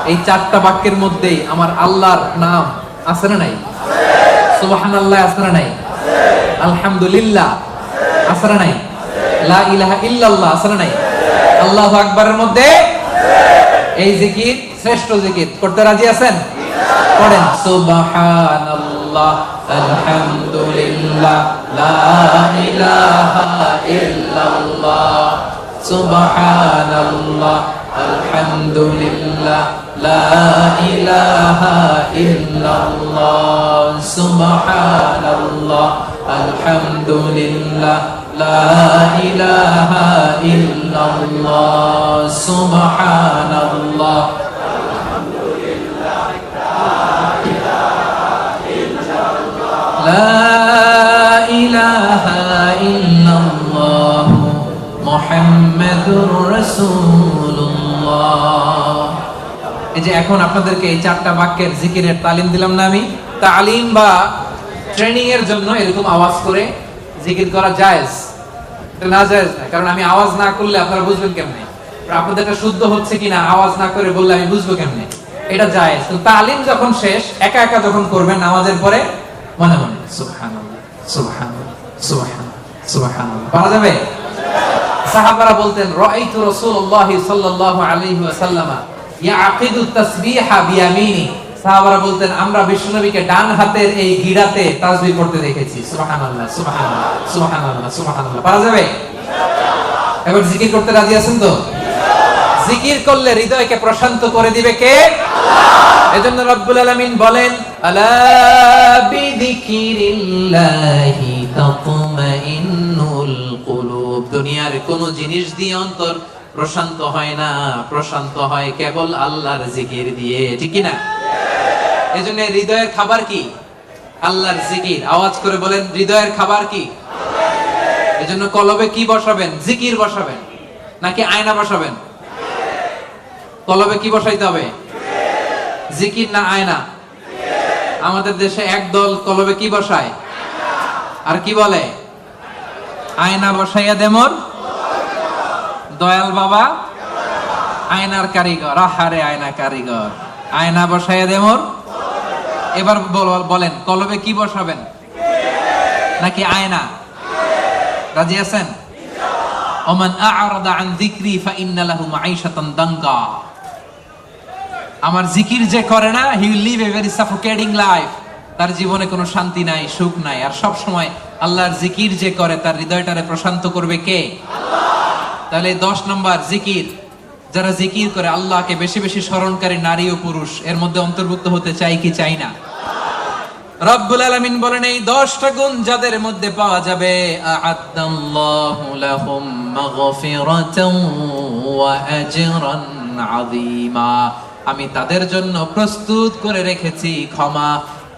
এই চারটা বাক্যের মধ্যেই আমার আল্লাহর নাম আছে না নাই? সুবহানাল্লাহ আছে না নাই? আলহামদুলিল্লাহ আছে না নাই? লা ইলাহা ইল্লাল্লাহ আছে না নাই? আল্লাহু আকবারের মধ্যে এই জিকির শ্রেষ্ঠ জিকির। করতে রাজি আছেন? পড়েন সুবহানাল্লাহ, আলহামদুলিল্লাহ, লা ইলাহা ইল্লাল্লাহ, সুবহানাল্লাহ, আলহামদুলিল্লাহ, লা ইলাহা ইল্লাল্লাহ, সুবহানাল্লাহ, আলহামদুলিল্লাহ, লা ইলাহা ইল্লাল্লাহ, সুবহানাল্লাহ, লা ইলাহা ইল্লাল্লাহ, মুহাম্মাদুর রাসূলুল্লাহ। এই যে এখন আপনাদেরকে এই চারটা বাক্যের জিকিরের তালিম দিলাম না আমি? তালিম বা ট্রেনিং এর জন্য এরকম আওয়াজ করে জিকির করা জায়েজ, এটা না জায়েজ না। কারণ আমি আওয়াজ না করলে আপনারা বুঝবেন কেমনে? আপনাদের এটা শুদ্ধ হচ্ছে কিনা আওয়াজ না করে বললে আমি বুঝবো কেমনে? এটা জায়েজ। তো তালিম যখন শেষ, একা একা যখন করবেন নামাজের পরে, মনে মনে সুবহানাল্লাহ, সুবহানাল্লাহ, সুবহানাল্লাহ, সুবহানাল্লাহ পারা যাবে? সাহাবারা বলতেন, রাআইতু রাসূলুল্লাহ সাল্লাল্লাহু আলাইহি ওয়াসাল্লাম ইয়াকিদু তাসবিহা বিয়ামিনি, সাহাবারা বলতেন আমরা বিশ্বনবীকে ডান হাতের এই গিরাতে তাসবিহ করতে দেখেছি। সুবহানাল্লাহ, সুবহানাল্লাহ, সুবহানাল্লাহ, সুবহানাল্লাহ পারা যাবে? এবার জিকির করতে রাজি আছেন তো? জিকির করলে হৃদয়কে প্রশান্ত করে দিবে কে? আল্লাহ। এজন্য রব্বুল আলামিন বলেন, আলা বিযিকিরিল্লাহি তাতমাইন্নুল কুলুব, দুনিয়ার কোন জিনিস দিয়ে অন্তর প্রশান্ত হয় না, প্রশান্ত হয় কেবল আল্লাহর জিকির দিয়ে, ঠিক কি না? এজন্য হৃদয়ের খাবার কি? আল্লাহর জিকির। আওয়াজ করে বলেন, হৃদয়ের খাবার কি? এজন্য কলবে কি বসাবেন? জিকির বসাবেন। নাকি আয়না বসাবেন? কলবে কি বসাইতে হবে? জিকির না আয়না? আমাদের দেশে একদল কলবে কি বসায় আর কি বলে? আয়না বসাইয়া দেমর দয়াল বাবা আয়নার কারিগর। আহারে আয়না কারিগর, আয়না বসাইয়া দেমর। এবার বলেন কলবে কি বসাবেন নাকি আয়না? রাজি আছেন? ওমান আ'রাদা আন যিকরি ফাইন্না লাহু মাঈশাতান দাঙ্কা। আমার জিকির যে করে না, he will live a very suffocating life. তার জীবনে কোনো শান্তি নাই, সুখ নাই। আর সব সময় আল্লাহর জিকির যে করে তার হৃদয়টারে প্রশান্ত করবে কে? আল্লাহ। তাহলে 10 নম্বর জিকির, যারা জিকির করে আল্লাহকে বেশি বেশি স্মরণকারী নারী ও পুরুষ এর মধ্যে অন্তর্ভুক্ত হতে চাই কি চাই না? রব্বুল আলামিন বলেন এই 10টা গুণ যাদের মধ্যে পাওয়া যাবে, আ'আদাল্লাহু লাহুম মাগফিরাতান ওয়া আজরান আযীমা। আমি তাদের জন্য প্রস্তুত করে রেখেছি ক্ষমা,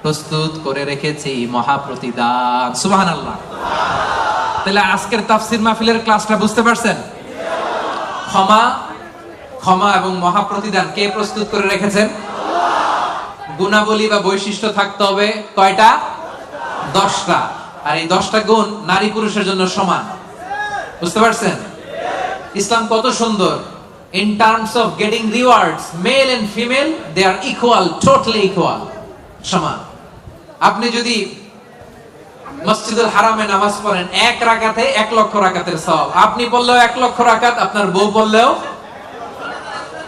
প্রস্তুত করে রেখেছি মহাপ্রতিদান। সুবহানাল্লাহ। তাহলে আজকের তাফসীর মাহফিলের ক্লাসটা বুঝতে পারছেন? ক্ষমা, ক্ষমা এবং মহাপ্রতিদান কে প্রস্তুত করে রেখেছেন? গুণাবলী বা বৈশিষ্ট্য থাকতে হবে কয়টা? 10টা। আর এই 10টা গুণ নারী পুরুষের জন্য সমান। বুঝতে পারছেন? ইসলাম কত সুন্দর। In terms of getting rewards, male and female, they are equal, totally equal. সমান। আপনি যদি মসজিদুল হারামে নামাজ পড়েন 1 রাকাতে 1 লক্ষ রাকাতের সওয়াব। আপনি পড়লেও 1 লক্ষ রাকাত, আপনার বউ পড়লেও।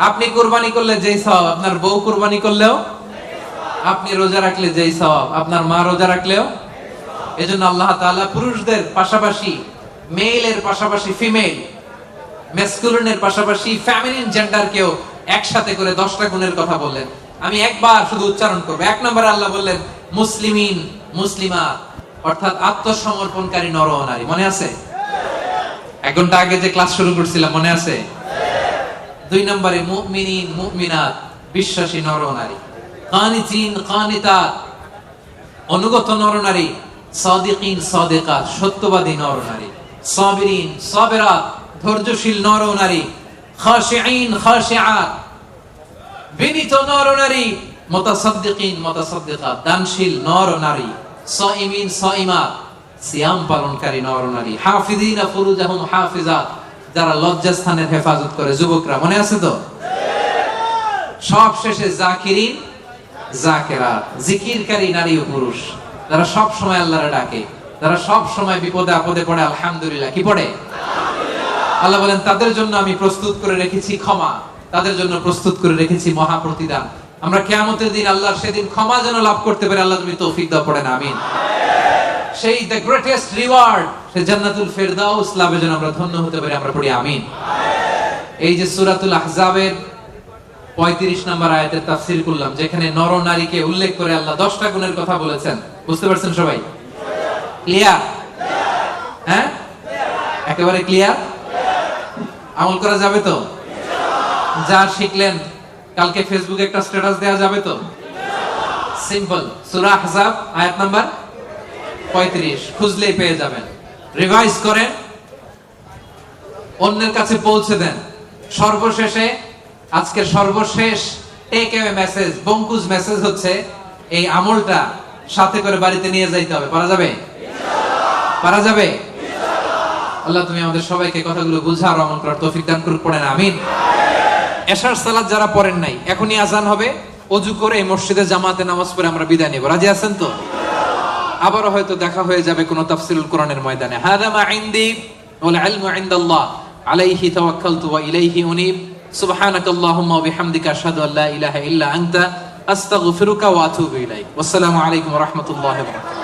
আপনি কুরবানি করলে যেই সওয়াব, আপনার বউ কুরবানি করলেও। আপনি রোজা রাখলে যেই সওয়াব, আপনার মা রোজা রাখলেও। এজন্য আল্লাহ তাআলা পুরুষদের পাশাপাশি মেলের পাশাপাশি ফিমেল, ম্যাসকুলিনের পাশাপাশি ফেমিনিন জেন্ডারকেও একসাথে করে 10টা গুণের কথা বললেন। আমি একবার শুধু উচ্চারণ করব। 1 নম্বরে আল্লাহ বললেন মুসলিমিন, মুসলিমাত, অর্থাৎ আত্মসমর্পণকারী নর ও নারী। মনে আছে? 1 ঘন্টা আগে যে ক্লাস শুরু করছিলাম, মনে আছে? 2 নম্বরে মুমিনিন, মুমিনাত, বিশ্বাসী নর ও নারী। কানিতিন, কানিতাত, অনুগত নর ও নারী। সাদিকিন, সাদিকাত, সত্যবাদী নর ও নারী। সাবিরিন, সাবিরাত, ধৈর্যশীল নর ও নারী। খাশিঈন, খাশিআত, বিনীত নর ও নারী। মুতাসাদ্দিকিন, মুতাসাদ্দিকাত, দানশীল নর ও নারী। সাইমিন, সাইমাত, সিয়াম পালনকারী নর ও নারী। হাফিজিনা ফুরুজাহুম হাফিজাত, যারা লজ্জাস্থানের হেফাজত করে। যুবকরা মনে আছে তো? সব শেষে জাকিরিন, জাকিরাত, জিকিরকারী নারী ও পুরুষ, যারা সব সময় আল্লাহরে ডাকে, যারা সব সময় বিপদে আপদে পড়ে আলহামদুলিল্লাহ কি পড়ে? আল্লাহ বলেন তাদের জন্য আমি প্রস্তুত করে রেখেছি ক্ষমা, তাদের জন্য প্রস্তুত করে রেখেছি মহাপ্রতিদান। আমরা কিয়ামতের দিন আল্লাহর সেদিন ক্ষমা যেন লাভ করতে পারি, আল্লাহ তুমি তৌফিক দাও, পড়েন আমিন। সেই দ্য গ্রেটেস্ট রিওয়ার্ড, সেই জান্নাতুল ফেরদাউস লাভে যেন আমরা ধন্য হতে পারি, আমরা পড়ি আমিন। এই যে সূরাতুল আহজাবের 35 নম্বর আয়াতের তাফসীর করলাম, যেখানে নর নারীকে উল্লেখ করে আল্লাহ 10টা গুণের কথা বলেছেন। বুঝতে পারছেন সবাই? ক্লিয়ার? হ্যাঁ, একেবারে ক্লিয়ার। আমল করা যাবে তো? যা শিখলেন কালকে ফেসবুকে একটা স্ট্যাটাস দেওয়া যাবে তো? সিম্পল। সূরা আহজাব আয়াত নাম্বার 35 খুঁজলেই পেয়ে যাবেন। রিভাইজ করেন, অন্যের কাছে পৌঁছে দেন। সর্বশেষে আজকের সর্বশেষ টেক অ্যাওয়ে মেসেজ, বঙ্কুজ মেসেজ হচ্ছে এই আমলটা সাথে করে বাড়িতে নিয়ে যাইতে হবে। পারা যাবে? পারা যাবে? আল্লাহ তুমি আমাদের সবাইকে কথাগুলো বুঝা আর আমল করার তৌফিক দান করুক, পড়েন আমিন। এশার সালাত যারা পড়েন নাই, এখনই আজান হবে, ওযু করে এই মসজিদে জামাতে নামাজ পড়ে আমরা বিদায় নেব। রাজি আছেন তো? আবারও হয়তো দেখা হয়ে যাবে কোন তাফসীরুল কোরআনের ময়দানে। হাদা মা ইনদি ওয়াল ইলমু ইনদাল্লাহ আলাইহি তাওয়াক্কালতু ওয়া ইলাইহি উনীব। সুবহানাকাল্লাহুম্মা ওয়া বিহামদিকা আশহাদু আল্লা ইলাহা ইল্লা আনতা আস্তাগফিরুকা ওয়া আতুবু ইলাইক। ওয়াসসালামু আলাইকুম ওয়া রাহমাতুল্লাহি ওয়া বারাকাতুহু।